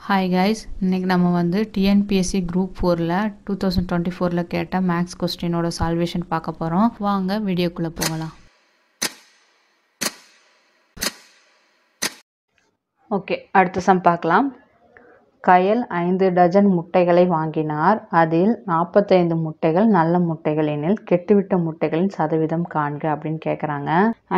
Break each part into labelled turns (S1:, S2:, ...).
S1: Hi guys, இன்றைக்கி நம்ம வந்து டிஎன்பிஎஸ்சி குரூப் 4ல் 2024 கேட்ட மேக்ஸ் கொஸ்டினோட சால்வேஷன் பார்க்க போகிறோம். வாங்க வீடியோக்குள்ளே போகலாம். ஓகே, அடுத்த சம் பார்க்கலாம். கயல் 5 டஜன் முட்டைகளை வாங்கினார். அதில் 45 முட்டைகள் நல்ல முட்டைகள் எனில் கெட்டுவிட்ட முட்டைகளின் சதவீதம் காண்க அப்படின்னு கேட்குறாங்க.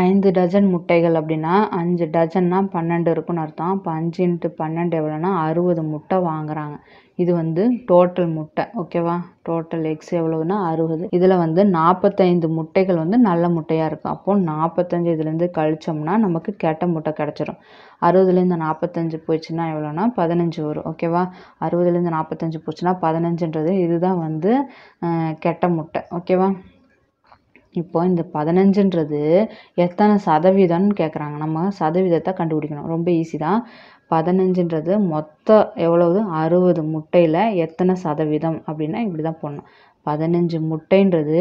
S1: 5 டஜன் முட்டைகள் அப்படின்னா 5 டஜன்னா 12 இருக்குன்னு அர்த்தம். அப்போ 5 × 12 எவ்வளோன்னா 60 முட்டை வாங்குறாங்க. இது வந்து டோட்டல் முட்டை, ஓகேவா? டோட்டல் எக்ஸ் எவ்வளவுன்னா 60. இதில் வந்து 45 முட்டைகள் வந்து நல்ல முட்டையாக இருக்கும். அப்போது 45 இதுலேருந்து கழிச்சோம்னா நமக்கு கெட்ட முட்டை கிடச்சிரும். 60லேருந்து 45 போச்சுன்னா எவ்வளோனா 15 வரும், ஓகேவா? 60லேருந்து 45 போச்சுன்னா 15ன்றது இதுதான் வந்து கெட்ட முட்டை, ஓகேவா? இப்போ இந்த 15ன்றது எத்தனை சதவீதம்னு கேட்குறாங்க. நம்ம சதவீதத்தை கண்டுபிடிக்கணும். ரொம்ப ஈஸி தான். 15ன்றது மொத்தம் எவ்வளவு? 60 முட்டையில் எத்தனை சதவீதம் அப்படின்னா இப்படி தான் போடணும். 15 முட்டைன்றது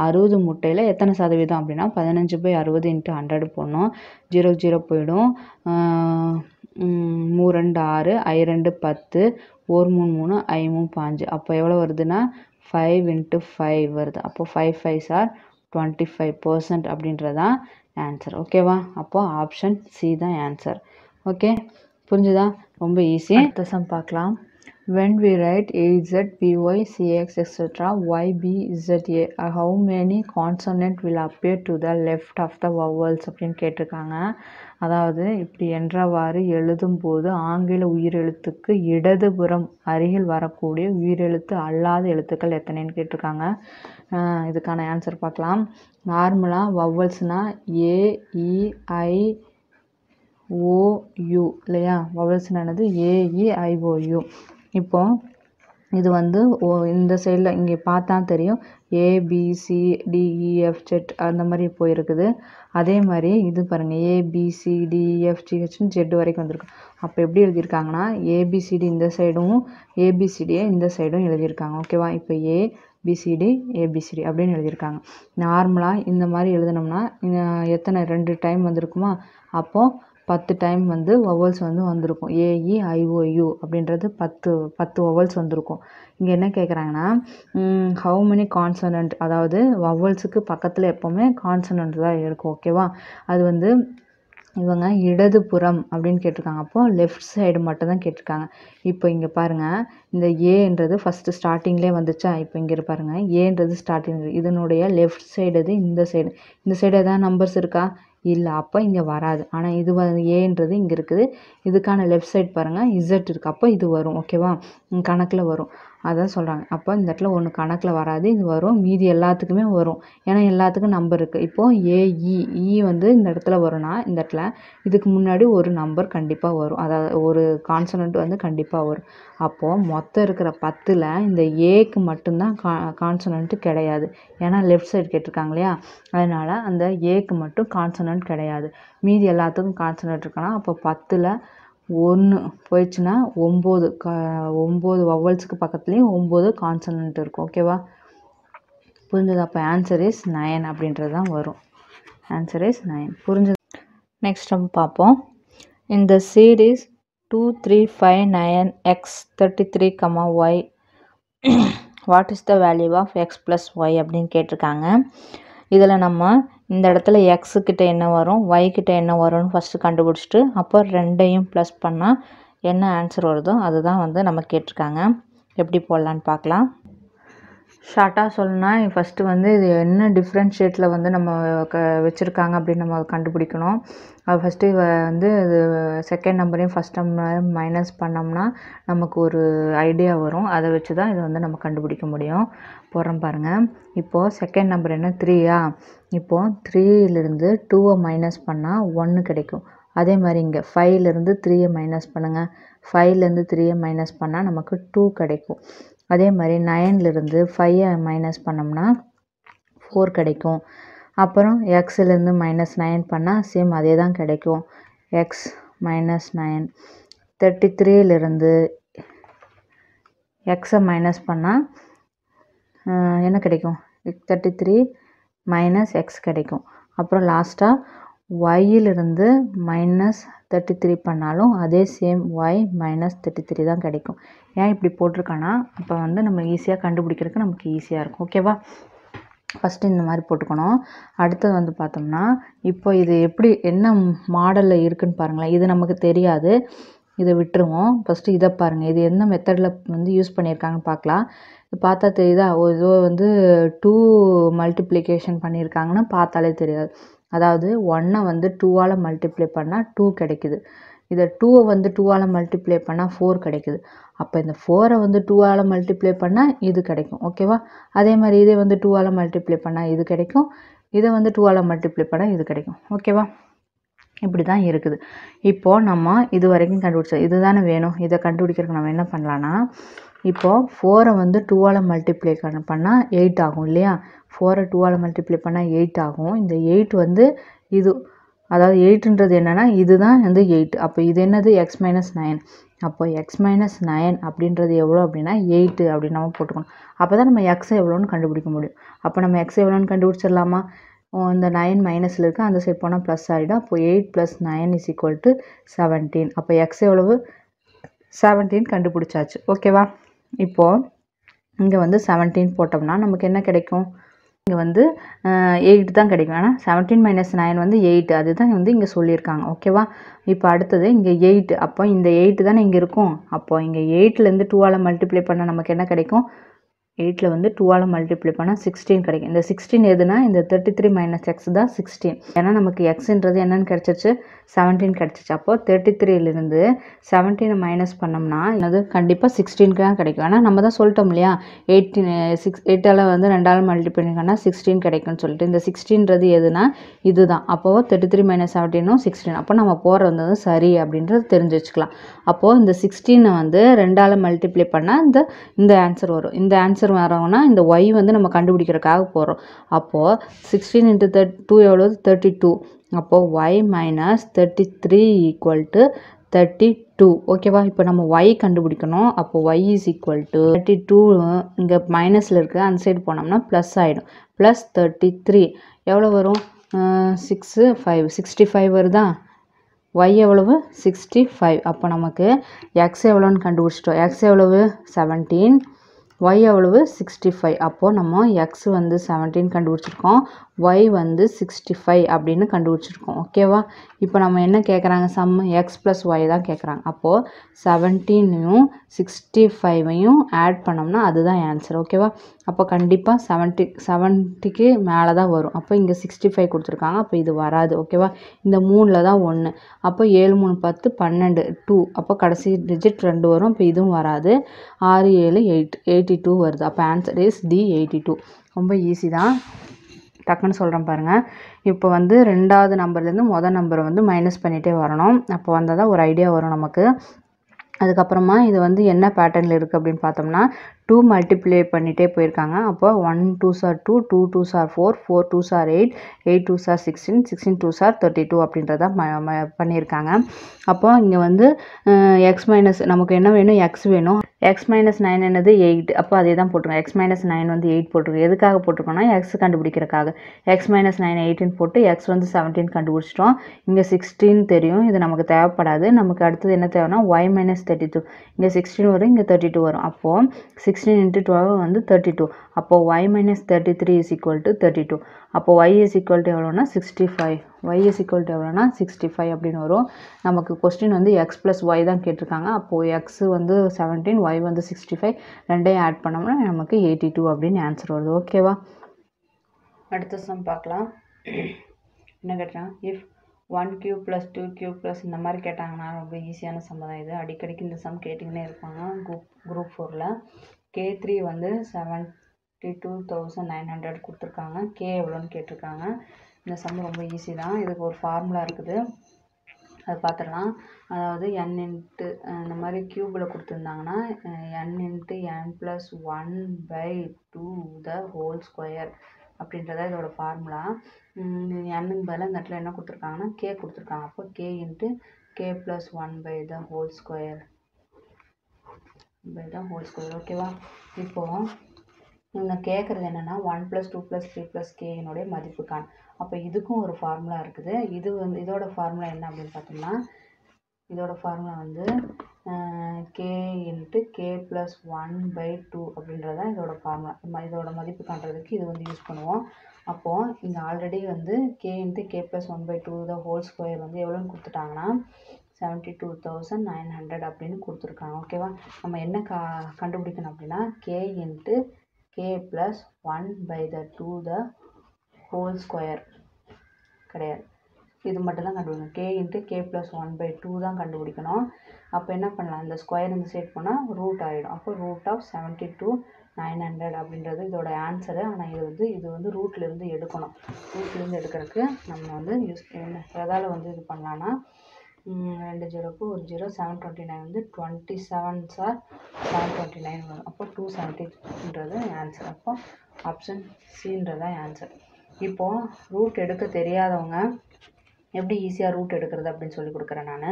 S1: 60 முட்டையில் எத்தனை சதவீதம் அப்படின்னா 15/60 × 100 போடணும். 0 0 போயிடும். 3 2 6, I 2 10, 4 3 3, I 3 5. அப்போ எவ்வளோ வருதுன்னா 5 × 5 வருது. அப்போ 5 5s are 25% அப்படின்றதான் ஆன்சர், ஓகேவா? அப்போ ஆப்ஷன் சி தான் ஆன்சர். ஓகே, புரிஞ்சுதா? ரொம்ப ஈஸி. அடுத்த சம் பார்க்கலாம். when we write az, by, cx, etc., yb, za, how many consonant will appear to the left of the vowels அப்படின்னு கேட்டிருக்காங்க. அதாவது இப்படி என்றவாறு எழுதும்போது ஆங்கில உயிரெழுத்துக்கு இடதுபுறம் அருகில் வரக்கூடிய உயிரெழுத்து அல்லாத எழுத்துக்கள் எத்தனைன்னு கேட்டிருக்காங்க. இதுக்கான ஆன்சர் பார்க்கலாம். நார்மலாக வவல்ஸ்னால் ஏ, இ, ஐ, ஓ, யூ இல்லையா? வவல்ஸ்னானது ஏ, இ, ஐ, ஓ, யூ. இப்போ இது வந்து இந்த சைடில் இங்கே பார்த்தா தெரியும் ABCDEFZ அந்த மாதிரி போயிருக்குது. அதே மாதிரி இது பாருங்கள் ABCDEFGHன்னு ஜெட் வரைக்கும் வந்திருக்கு. அப்போ எப்படி எழுதியிருக்காங்கன்னா ABCD இந்த சைடும் ABCDயை இந்த சைடும் எழுதியிருக்காங்க, ஓகேவா? இப்போ ABCD ABCD அப்படின்னு எழுதியிருக்காங்க. நார்மலாக இந்த மாதிரி எழுதினோம்னா எத்தனை 2 டைம் வந்திருக்குமா? அப்போது 10 டைம் வந்து வவல்ஸ் வந்து வந்திருக்கும். AEIOU அப்படின்றது 10 வவல்ஸ் வந்திருக்கும். இங்கே என்ன கேட்குறாங்கன்னா ஹவு மெனி கான்சனண்ட், அதாவது வவல்ஸுக்கு பக்கத்தில் எப்போவுமே கான்சனண்ட் தான் இருக்கும், ஓகேவா? அது வந்து இவங்க இடதுபுறம் அப்படின்னு கேட்டிருக்காங்க. அப்போது லெஃப்ட் சைடு மட்டும் தான் கேட்டிருக்காங்க. இப்போ இங்கே பாருங்கள், இந்த ஏன்றது ஃபஸ்ட்டு ஸ்டார்டிங்லேயே வந்துச்சா? இப்போ இங்கே பாருங்கள், ஏன்றது ஸ்டார்டிங், இதனுடைய லெஃப்ட் சைடு இது இந்த சைடு எதாவது நம்பர்ஸ் இருக்கா? இல்லை, அப்போ இங்கே வராது. ஆனால் இது ஏன்றது இங்கே இருக்குது. இதுக்கான லெஃப்ட் சைட் பாருங்கள் இசட் இருக்குது. அப்போ இது வரும், ஓகேவா? கணக்கில் வரும், அதான் சொல்கிறாங்க. அப்போ இந்த இடத்துல ஒன்று கணக்கில் வராது, இது வரும். மீதி எல்லாத்துக்குமே வரும், ஏன்னா எல்லாத்துக்கும் நம்பர் இருக்குது. இப்போது ஏஇ வந்து இந்த இடத்துல வரும்னா இந்த இடத்துல இதுக்கு முன்னாடி ஒரு நம்பர் கண்டிப்பாக வரும், அதாவது ஒரு கான்சனண்ட் வந்து கண்டிப்பாக வரும். அப்போது மொத்தம் இருக்கிற 10ல் இந்த ஏக்கு மட்டும்தான் கான்சனண்ட்டு கிடையாது, ஏன்னா லெஃப்ட் சைடு கேட்டிருக்காங்க இல்லையா? அதனால் அந்த ஏக்கு மட்டும் கான்சனண்ட் கிடையாது. மீதி எல்லாத்துக்கும் கான்சனண்ட் இருக்கலாம். அப்போ 10ல் 1 போயிடுச்சுன்னா 9 வவல்ஸுக்கு பக்கத்துலேயும் 9 கான்சனண்ட் இருக்கும், ஓகேவா? புரிஞ்சது? அப்போ ஆன்சர் இஸ் 9 அப்படின்றது தான் வரும். Answer is 9. புரிஞ்சது? நெக்ஸ்ட் நம்ம பார்ப்போம். இந்த series 2 3 5 9 x 33, y what is the value of x plus y அப்படின்னு கேட்டிருக்காங்க. இதில் நம்ம இந்த இடத்துல எக்ஸுக்கிட்ட என்ன வரும், ஒய்கிட்ட என்ன வரும்னு ஃபஸ்ட்டு கண்டுபிடிச்சிட்டு அப்போ 2ஐயும் ப்ளஸ் பண்ணால் என்ன ஆன்சர் வருதோ அதுதான் வந்து நம்ம கேட்டிருக்காங்க. எப்படி போடலான்னு பார்க்கலாம். ஷார்ட்டாக சொல்லணும்னா ஃபஸ்ட்டு வந்து இது என்ன டிஃப்ரென்ஷியேட்டில் வந்து நம்ம வச்சுருக்காங்க அப்படின்னு நம்ம கண்டுபிடிக்கணும். அது ஃபஸ்ட்டு வந்து இது செகண்ட் நம்பரையும் ஃபஸ்ட் நம்பரையும் மைனஸ் பண்ணோம்னா நமக்கு ஒரு ஐடியா வரும். அதை வச்சு தான் இதை வந்து நம்ம கண்டுபிடிக்க முடியும். போடுறோம் பாருங்கள். இப்போது செகண்ட் நம்பர் என்ன 3யா? இப்போது 3லேருந்து 2ஐ மைனஸ் பண்ணால் 1 கிடைக்கும். அதே மாதிரி இங்கே 5லேருந்து 3ஐ மைனஸ் பண்ணுங்கள். 5லேருந்து 3ஐ மைனஸ் பண்ணால் நமக்கு 2 கிடைக்கும். அதே மாதிரி 9லேருந்து 5ஐ மைனஸ் பண்ணோம்னா 4 கிடைக்கும். அப்புறம் எக்ஸ்லேருந்து -9 பண்ணால் சேம் அதே தான் கிடைக்கும், எக்ஸ் -9. 33லேருந்து எக்ஸை மைனஸ் பண்ணால் என்ன கிடைக்கும்? 33 - எக்ஸ் கிடைக்கும். அப்புறம் லாஸ்ட்டாக ஒய்யிலிருந்து -33 பண்ணாலும் அதே சேம் ஒய் -33 தான் கிடைக்கும். ஏன் இப்படி போட்டிருக்கான்னா அப்போ வந்து நம்ம ஈஸியாக கண்டுபிடிக்கிறதுக்கு நமக்கு ஈஸியாக இருக்கும். ஓகேவா? ஃபஸ்ட்டு இந்த மாதிரி போட்டுக்கணும். அடுத்தது வந்து பார்த்தோம்னா இப்போ இது எப்படி என்ன மாடலில் இருக்குதுன்னு பாருங்களேன். இது நமக்கு தெரியாது, இதை விட்டுருவோம். ஃபஸ்ட்டு இதை பாருங்கள், இது எந்த மெத்தடில் வந்து யூஸ் பண்ணியிருக்காங்கன்னு பார்க்கலாம். இது பார்த்தா தெரியுதா? ஏதோ வந்து 2 மல்டிப்ளிகேஷன் பண்ணியிருக்காங்கன்னு பார்த்தாலே தெரியாது. அதாவது 1 வந்து 2ஆல் மல்டிப்ளை பண்ணால் 2 கிடைக்குது. இதை 2 வந்து 2ஆல் மல்டிப்ளை பண்ணால் 4 கிடைக்குது. அப்போ இந்த 4 வந்து 2ஆல் மல்டிப்ளை பண்ணால் இது கிடைக்கும். ஓகேவா? அதே மாதிரி இதை வந்து 2ஆல் மல்டிப்ளை பண்ணால் இது கிடைக்கும். இதை வந்து 2ஆல் மல்டிப்ளை பண்ணால் இது கிடைக்கும். ஓகேவா? இப்படி தான் இருக்குது. இப்போது நம்ம இது வரைக்கும் கண்டுபிடிச்சோம். இது தானே வேணும். இதை கண்டுபிடிக்கிறதுக்கு நம்ம என்ன பண்ணலான்னா, இப்போது 4 வந்து 2ஆல் மல்டிப்ளை பண்ணால் 8 ஆகும் இல்லையா? 4 2ஆல் மல்டிப்ளை பண்ணால் 8 ஆகும். இந்த 8 வந்து இது, அதாவது 8ன்றது என்னென்னா இதுதான் வந்து 8. அப்போ இது என்னது? X minus 9. அப்போ எக்ஸ் மைனஸ் 9 அப்படின்றது எவ்வளோ அப்படின்னா 8 அப்படின்னு நம்ம போட்டுக்கணும். அப்போ தான் நம்ம எக்ஸ் எவ்வளோன்னு கண்டுபிடிக்க முடியும். அப்போ நம்ம எக்ஸ் எவ்வளோன்னு கண்டுபிடிச்சிடலாமா? இந்த 9 மைனஸில் இருக்குது, அந்த சைட் போனால் ப்ளஸ் ஆகிடும். அப்போ 8 + 9 = 17. அப்போ எக்ஸ் எவ்வளவு? 17 கண்டுபிடிச்சாச்சு. ஓகேவா? இப்போது இங்கே வந்து 17 போட்டோம்னா நமக்கு என்ன கிடைக்கும்? இங்கே வந்து 8 தான் கிடைக்கும். ஆனால் 17 - 9 வந்து 8. அதுதான் வந்து இங்கே சொல்லியிருக்காங்க. ஓகேவா? இப்போ அடுத்தது இங்கே 8. அப்போ இந்த 8 தானே இங்கே இருக்கும். அப்போ இங்கே 8லேருந்து 2ஆல் மல்டிப்ளை பண்ணால் நமக்கு என்ன கிடைக்கும்? 8ல் வந்து 2ஆல் மல்டிப்ளை பண்ணால் 16 கிடைக்கும். இந்த 16 எதுனா இந்த 33 - x தான் 16. ஏன்னா நமக்கு எக்ஸுன்றது என்னென்னு கிடச்சிருச்சு? 17 கிடச்சிச்சு. அப்போது 33லேருந்து 17 மைனஸ் பண்ணோம்னா அது கண்டிப்பாக 16 தான் கிடைக்கும். ஆனால் நம்ம தான் சொல்லிட்டோம் இல்லையா, 8ஆல் வந்து 2ஆல் மல்டிப்ளை பண்ணால் 16 கிடைக்கும்னு சொல்லிட்டு. இந்த 16ன்றது எதுனா இதுதான். அப்போது 33 - 17 16. அப்போ நம்ம போகிறது வந்து சரி அப்படின்றது தெரிஞ்சு வச்சுக்கலாம். அப்போது இந்த 16 வந்து 2ஆல் மல்டிப்ளை பண்ணால் இந்த ஆன்சர் வரும். இந்த ஆன்சர் வரோம்னா இந்த ஒய் வந்து நம்ம கண்டுபிடிக்கிறதுக்காக போகிறோம். அப்போது 16 × 2 எவ்வளோ? 32. அப்போது ஒய் -33 = 32. ஓகேவா? இப்போ நம்ம ஒய் கண்டுபிடிக்கணும். அப்போ ஒய் = 32. இங்கே மைனஸில் இருக்குது, அந்த சைடு போனோம்னா ப்ளஸ் ஆகிடும். +33 எவ்வளோ வரும்? 65 வருதா? ஒய் எவ்வளவு? 65. அப்போ நமக்கு எக்ஸ் எவ்வளோன்னு கண்டுபிடிச்சிட்டோம். எக்ஸ் எவ்வளவு? 17. ஒய் எவ்வளவு? 65. அப்போது நம்ம எக்ஸ் வந்து 17 கண்டுபிடிச்சிருக்கோம், ஒய் வந்து 65 அப்படின்னு கண்டுபிடிச்சிருக்கோம். ஓகேவா? இப்போ நம்ம என்ன கேட்குறாங்க? சம்மு எக்ஸ் + ஒய் தான் கேட்குறாங்க. அப்போது 17யும் 65யும் ஆட் பண்ணோம்னா அதுதான் ஆன்சர். ஓகேவா? அப்போ கண்டிப்பாக 70க்கு மேலே தான் வரும். அப்போ இங்கே 65 கொடுத்துருக்காங்க. அப்போ இது வராது. ஓகேவா? இந்த 3ல் தான் 1. அப்போ 7 3 10 12 2. அப்போ கடைசி டிஜிட் 2 வரும். இப்போ இதுவும் வராது. 6 7 8 82 வருது. அப்போ ஆன்சர் இஸ் டி 82. ரொம்ப ஈஸி தான், டக்குன்னு சொல்கிறேன் பாருங்கள். இப்போ வந்து 2வது நம்பர்லேருந்து மொதல் நம்பரை வந்து மைனஸ் பண்ணிகிட்டே வரணும். அப்போ வந்தால் தான் ஒரு ஐடியா வரும் நமக்கு. அதுக்கப்புறமா இது வந்து என்ன பேட்டர்னில் இருக்குது அப்படின்னு பார்த்தோம்னா 2 மல்டிப்ளை பண்ணிகிட்டே போயிருக்காங்க. அப்போ 1 2s are 2, 2 2s are 4, 4 2s are 8, 8 2s are 16, 16 2s are 32 அப்படின்றத பண்ணியிருக்காங்க. அப்போ இங்கே வந்து எக்ஸ் மைனஸ் நமக்கு என்ன வேணும்? எக்ஸ் வேணும். எக்ஸ் -9 என்னது? 8. அப்போ அதே தான் போட்டுருக்கோம். எக்ஸ் -9 வந்து 8 போட்டிருக்கோம். எதுக்காக போட்டிருக்கோம்னா எக்ஸ் கண்டுபிடிக்கிறதுக்காக. எக்ஸ் -9 18 போட்டு எக்ஸ் வந்து 17 கண்டுபிடிச்சிட்டோம். இங்கே 16 தெரியும், இது நமக்கு தேவைப்படாது. நமக்கு அடுத்தது என்ன தேவைன்னா ஒய் -32. இங்கே 16 வரும், இங்கே 32 வரும். அப்போது 16 × 12 வந்து 32. அப்போது ஒய் -33 = 32. அப்போ y எவ்வளோனா 65. y எவ்வளோனா 65 அப்படின்னு வரும். நமக்கு கொஸ்டின் வந்து எக்ஸ் + ஒய் தான் கேட்டிருக்காங்க. அப்போது எக்ஸ் வந்து 17, ஒய் வந்து 65, ரெண்டையும் ஆட் பண்ணோம்னா நமக்கு 82 அப்படின்னு ஆன்சர் வருது. ஓகேவா? அடுத்த சம் பார்க்கலாம். என்ன கேட்டாங்க? இஃப் 1³ + 2³ இந்த மாதிரி கேட்டாங்கன்னா ரொம்ப ஈஸியான சம் தான் இது. அடிக்கடிக்கு இந்த சம் கேட்டிங்கன்னே இருப்பாங்க குரூப் 4ல். K3 வந்து 72,900 கொடுத்துருக்காங்க. கே எவ்வளோன்னு கேட்டிருக்காங்க. இந்த சம் ரொம்ப ஈஸி தான். இதுக்கு ஒரு ஃபார்முலா இருக்குது, அது பார்த்துடலாம். அதாவது n இன்ட்டு இந்த மாதிரி க்யூபில் கொடுத்துருந்தாங்கன்னா n × n + 1/2² அப்படின்றத இதோட ஃபார்முலா. n பதிலாக இந்த இடத்துல என்ன கொடுத்துருக்காங்கன்னா கே கொடுத்துருக்காங்க. அப்போ k × k + 1/2². ஓகேவா? இப்போது இவங்க கேட்குறது என்னென்னா 1 + 2 + 3 + k மதிப்பு காண். அப்போ இதுக்கும் ஒரு ஃபார்முலா இருக்குது. இது வந்து இதோட ஃபார்முலா என்ன அப்படின்னு பார்த்தோம்னா, இதோட ஃபார்முலா வந்து k × k + 1/2 அப்படின்றது தான் இதோட ஃபார்முலா. இதோட மதிப்பு காண்றதுக்கு இது வந்து யூஸ் பண்ணுவோம். அப்போது இங்கே ஆல்ரெடி வந்து k × k + 1/2 the whole square வந்து எவ்வளோன்னு கொடுத்துட்டாங்கன்னா 72,900 அப்படின்னு கொடுத்துருக்காங்க. ஓகேவா? நம்ம என்ன கண்டுபிடிக்கணும் அப்படின்னா k × k + 1/2 the whole square கிடையாது, இது மட்டும் தான் கண்டுபிடிக்கணும். k × k + 1/2 தான் கண்டுபிடிக்கணும். அப்போ என்ன பண்ணலாம், இந்த ஸ்கொயர் இந்த சைட் போனால் ரூட் ஆகிடும். அப்போ √72,900 அப்படின்றது இதோட ஆன்சரு. ஆனால் இது வந்து ரூட்லேருந்து எடுக்கணும். ரூட்லேருந்து எடுக்கிறதுக்கு நம்ம வந்து எதால் வந்து இது பண்ணலான்னா 2 0க்கு 1 0 729 வந்து 27 சார் 729 வரும். அப்போ 270ன்றது ஆன்சர். அப்போ ஆப்ஷன் சின்றது தான் ஆன்சர். இப்போது ரூட் எடுக்க தெரியாதவங்க எப்படி ஈஸியாக ரூட் எடுக்கிறது அப்படின்னு சொல்லி கொடுக்குறேன் நான்.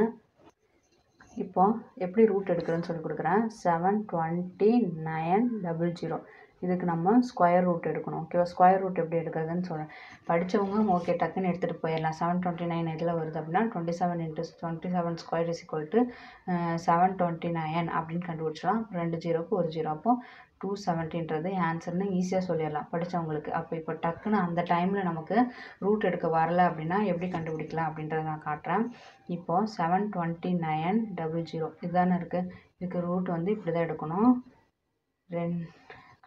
S1: இப்போ எப்படி ரூட் எடுக்கிறதுன்னு சொல்லி கொடுக்குறேன். 72900 இதுக்கு நம்ம ஸ்கொயர் ரூட் எடுக்கணும். ஓகேவா? ஸ்கொயர் ரூட் எப்படி எடுக்கிறதுன்னு சொல்கிறேன். படித்தவங்க ஓகே டக்குன்னு எடுத்துகிட்டு போயிடலாம். 729 எதில் வருது அப்படின்னா 27 × 27 ஸ்கொயர் = 729 அப்படின்னு கண்டுபிடிச்சலாம். 2 0க்கு 1 0 அப்போ 270ன்றது ஆன்சர்னு ஈஸியாக சொல்லிடலாம் படித்தவங்களுக்கு. அப்போ இப்போ டக்குன்னு அந்த டைமில் நமக்கு ரூட் எடுக்க வரல அப்படின்னா எப்படி கண்டுபிடிக்கலாம் அப்படின்றத நான் காட்டுறேன். இப்போது 72900 இதுதானே இருக்குது. இதுக்கு ரூட் வந்து இப்படி தான் எடுக்கணும்.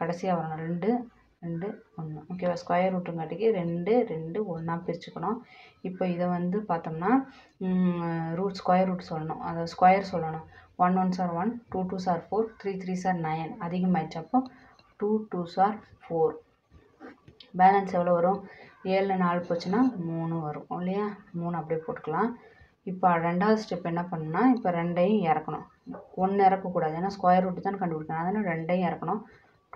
S1: கடைசியாக வரணும் 2 2 1. ஓகேவா? ஸ்கொயர் ரூட்டுங்காட்டிக்கு 2 2 1 பிரிச்சுக்கணும். இப்போ இதை வந்து பார்த்தோம்னா ஸ்கொயர் ரூட் சொல்லணும், அதை ஸ்கொயர் சொல்லணும். 1 1s are 1, 2 2s are 4, 3 3s are 9 அதிகமாகிடுச்சு. அப்போ 2 2s are 4. பேலன்ஸ் எவ்வளோ வரும்? 7 4 போச்சுன்னா 3 வரும் இல்லையா? 3 அப்படியே போட்டுக்கலாம். இப்போ ரெண்டாவது ஸ்டெப் என்ன பண்ணணும்னா, இப்போ 2ஐயும் இறக்கணும். 1 இறக்கக்கூடாது, ஏன்னா ஸ்கொயர் ரூட்டு தான் கண்டுபிடிக்கணும். அதனால் 2ஐயும் இறக்கணும்.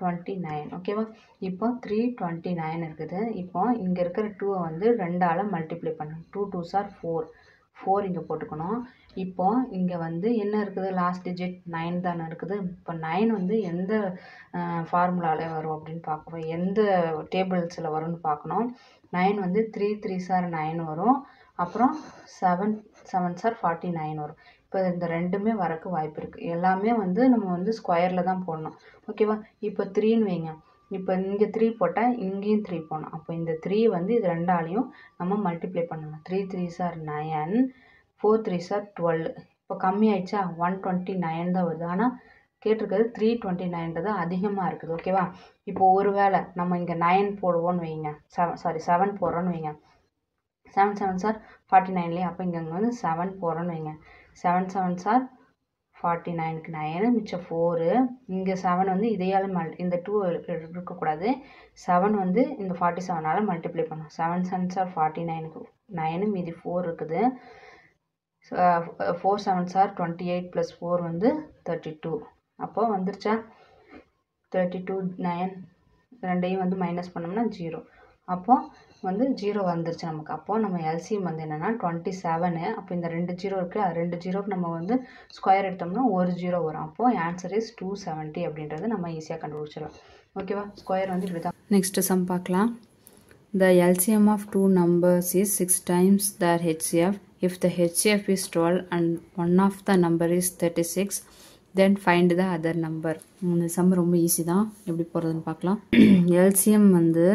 S1: 29. ஓகேவா? இப்போ 329 இருக்குது. இப்போ இங்கே இருக்கிற 2 வந்து 2ஆல் மல்டிப்ளை பண்ணணும். 2 2s are 4, 4 இங்கே போட்டுக்கணும். இப்போ இங்கே வந்து என்ன இருக்குது, லாஸ்ட் டிஜிட் 9 தானே இருக்குது. இப்போ 9 வந்து எந்த ஃபார்முலாவில் வரும் அப்படின்னு பார்க்கணும், எந்த டேபிள்ஸில் வரும்னு பார்க்கணும். 9 வந்து 3 3s are 9 வரும். அப்புறம் 7 7s are 49 வரும். இப்போ இந்த ரெண்டுமே வரக்கு வாய்ப்பு இருக்குது. எல்லாமே வந்து நம்ம வந்து ஸ்கொயரில் தான் போடணும். ஓகேவா? இப்போ 3ன்னு வைங்க. இப்போ இங்கே 3 போட்டால் இங்கேயும் 3 போடணும். அப்போ இந்த 3 வந்து இது ரெண்டாலையும் நம்ம மல்டிப்ளை பண்ணணும். 3 3s are 9, 4 3s are 12. இப்போ கம்மி ஆயிடுச்சா? 129 தான் வருது. ஆனால் கேட்டிருக்கிறது 329ன்றது அதிகமாக இருக்குது. ஓகேவா? இப்போ ஒரு வேளை நம்ம இங்கே 9 போடுவோன்னு வைங்க, 7 போடுறோன்னு வைங்க. 7 7s are 49 அப்போ இங்கே வந்து 7 போடுறோன்னு வைங்க. 7 7s are 49க்கு 9 மிச்சம் 4. இங்கே 7 வந்து இதையால் இந்த 2 இருக்கக்கூடாது. 7 வந்து இந்த 47ஆல் மல்டிப்ளை பண்ணணும். 7 7s are 49க்கு 9 மீதி 4 இருக்குது. 4 7s are 28 + 4 வந்து 32. அப்போ வந்துருச்சா? 32 9 ரெண்டையும் வந்து மைனஸ் பண்ணோம்னா 0. அப்போ வந்து 0 வந்துருச்சு நமக்கு. அப்போ நம்ம எல்சிஎம் வந்து என்னென்னா 27. அப்போ இந்த 2 0 இருக்குது, 2 0க்கு நம்ம வந்து ஸ்கொயர் எடுத்தோம்னா 1 0 வரும். அப்போ ஆன்சர் இஸ் 270 அப்படின்றது நம்ம ஈஸியாக கண்டுபிடிச்சிடலாம். ஓகேவா? ஸ்கொயர் வந்து இப்படி தான். நெக்ஸ்ட் சம் பார்க்கலாம். The LCM of two numbers is 6 times their HCF. If the HCF is 12 and one of the number is 36, then find the other number. இந்த சம் ரொம்ப ஈஸி தான். எப்படி போகிறதுன்னு பார்க்கலாம். எல்சிஎம் வந்து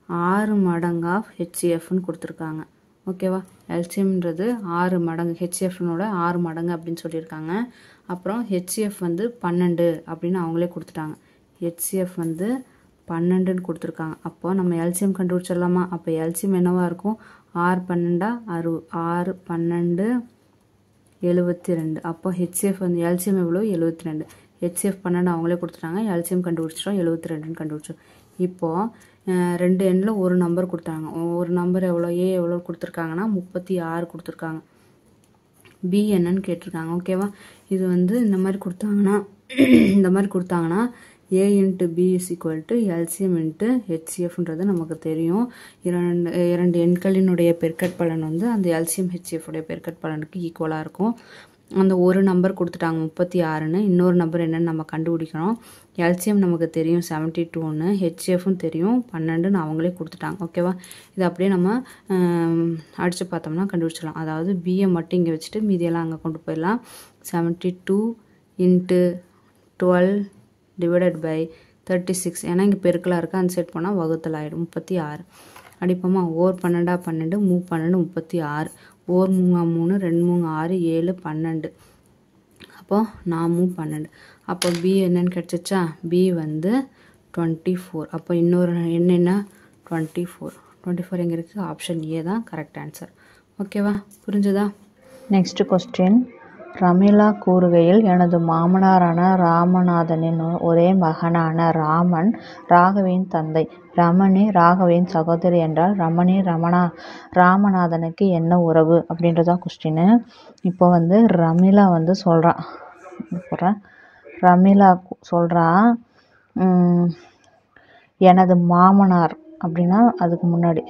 S1: 6 மடங்கு ஆஃப் ஹெச்சிஎஃப்னு கொடுத்துருக்காங்க. ஓகேவா? எல்சிஎம்ன்றது 6 மடங்கு, ஹெச்சிஎஃப்னோட 6 மடங்கு அப்படின்னு சொல்லியிருக்காங்க. அப்புறம் ஹெச்சிஎஃப் வந்து 12 அப்படின்னு அவங்களே கொடுத்துட்டாங்க. ஹெச்சிஎஃப் வந்து 12ன்னு கொடுத்துருக்காங்க. அப்போ நம்ம எல்சிஎம் கண்டுபிடிச்சிடலாமா? அப்போ எல்சிஎம் என்னவா இருக்கும்? 6 12 6 12 72. அப்போ ஹெச்சிஎஃப் வந்து எல்சிஎம் எவ்வளோ? 72. ஹெச்சிஎஃப் 12 அவங்களே கொடுத்துட்டாங்க. எல்சிஎம் கண்டுபிடிச்சிட்டோம், 72ன்னு கண்டுபிடிச்சோம். இப்போது 2 எண்ணில் ஒரு நம்பர் கொடுத்தாங்க. ஒரு நம்பர் எவ்வளோ, ஏ எவ்வளோ கொடுத்துருக்காங்கன்னா 36 கொடுத்துருக்காங்க. பி என்னன்னு கேட்டிருக்காங்க. ஓகேவா? இது வந்து இந்த மாதிரி கொடுத்தாங்கன்னா A × B = LCM × HCFன்றது நமக்கு தெரியும். இரண்டு எண்களினுடைய பெருக்கற்பலன் வந்து அந்த LCM HCF உடைய பெருக்கற்பலனுக்கு ஈக்குவலாக இருக்கும். அந்த ஒரு நம்பர் கொடுத்துட்டாங்க 36ன்னு. இன்னொரு நம்பர் என்னன்னு நம்ம கண்டுபிடிக்கணும். எல்சிஎம் நமக்கு தெரியும் 72ன்னு, ஹெச்எஃப்பும் தெரியும் 12ன்னு அவங்களே கொடுத்துட்டாங்க. ஓகேவா? இது அப்படியே நம்ம அடித்து பார்த்தோம்னா கண்டுபிடிச்சிடலாம். அதாவது பிஏ மட்டும் இங்கே வச்சுட்டு மீதியெல்லாம் அங்கே கொண்டு போயிடலாம். 72 × 12 டிவைடட் பை 36. ஏன்னா இங்கே பெருக்கலாக இருக்குது, அந்த சைட் போனால் வகுத்தல் ஆகிடும். 36 அடிப்போமா? ஓர் 12 12 மூ 12 36. ஓர் 3 3 2 3 6 7 12. அப்போது 4 12. அப்போ பி என்னன்னு கிடச்சிச்சா? பி வந்து 24. அப்போ இன்னொரு என்னென்ன 24. 24 எங்கே இருக்குது? ஆப்ஷன் ஏ தான் கரெக்ட் ஆன்சர். ஓகேவா? புரிஞ்சுதா? Next question. ரமீலா கூறுகையில், எனது மாமனாரான ராமநாதனின் ஒரே மகனான ராமன் ராகவியின் தந்தை. ரமணி ராகவியின் சகோதரி என்றால் ரமணி ராமநாதனுக்கு என்ன உறவு அப்படின்றதான் கொஸ்டின். இப்போ வந்து ரமீலா வந்து சொல்கிறான். ரமீலா சொல்கிறா, எனது மாமனார் அப்படின்னா அதுக்கு முன்னாடி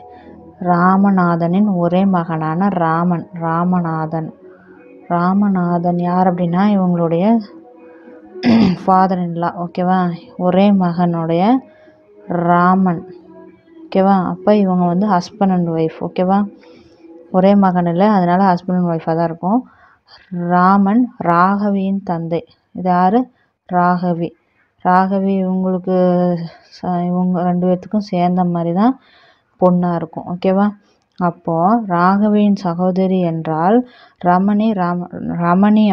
S1: ராமநாதனின் ஒரே மகனான ராமநாதன் யார் அப்படின்னா இவங்களுடைய ஃபாதர் இன் லா. ஓகேவா? ஒரே மகனுடைய ராமன். ஓகேவா? அப்போ இவங்க வந்து ஹஸ்பண்ட் அண்ட் ஒய்ஃப். ஓகேவா? ஒரே மகன் இல்லை, அதனால ஹஸ்பண்ட் அண்ட் ஒய்ஃபாக தான் இருக்கும். ராமன் ராகவியின் தந்தை. இது யார்? ராகவி இவங்களுக்கு இவங்க 2 பேர்த்துக்கும் சேர்ந்த மாதிரி தான் பொண்ணாக இருக்கும். ஓகேவா? அப்போது ராகவியின் சகோதரி என்றால் ரமணி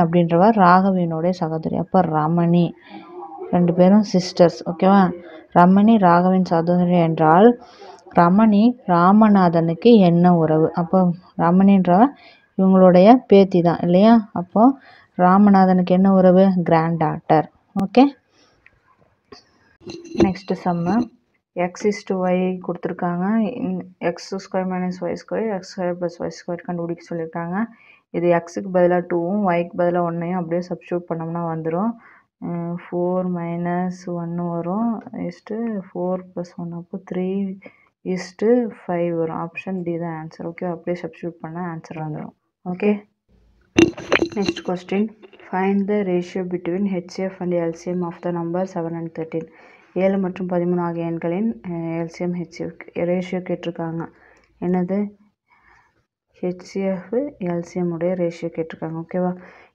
S1: அப்படின்றவர் ராகவியினுடைய சகோதரி. அப்போ ரமணி 2 பேரும் சிஸ்டர்ஸ். ஓகேவா? ரமணி ராகவியின் சகோதரி என்றால் ரமணி ராமநாதனுக்கு என்ன உறவு? அப்போ ரமணின்றவர் இவங்களுடைய பேத்தி தான் இல்லையா? அப்போது ராமநாதனுக்கு என்ன உறவு? Grand daughter. Okay. Next sum. x = y கொடுத்துருக்காங்க. x² - y², x² + y² கண்டுபிடிக்க சொல்லியிருக்காங்க. இது எக்ஸுக்கு பதிலாக 2வும் ஒய்க்கு பதிலாக 1ஐயும் அப்படியே சப்ஸ்டியூட் பண்ணோம்னா வந்துடும். 4 - 1 வரும், 4 + 1 அப்போ 3:5 வரும். ஆப்ஷன் டி தான் ஆன்சர். ஓகே, அப்படியே சப்ஸ்டியூட் பண்ணால் ஆன்சர் வந்துடும். Okay. Next question. Find the ratio between HCF and LCM of the number 7 and 13. 7 மற்றும் 13 ஆகிய எண்களின் LCM HCF ரேஷியோ கேட்டிருக்காங்க. என்னது? HCF LCM உடைய ரேஷியோ கேட்டிருக்காங்க. ஓகேவா?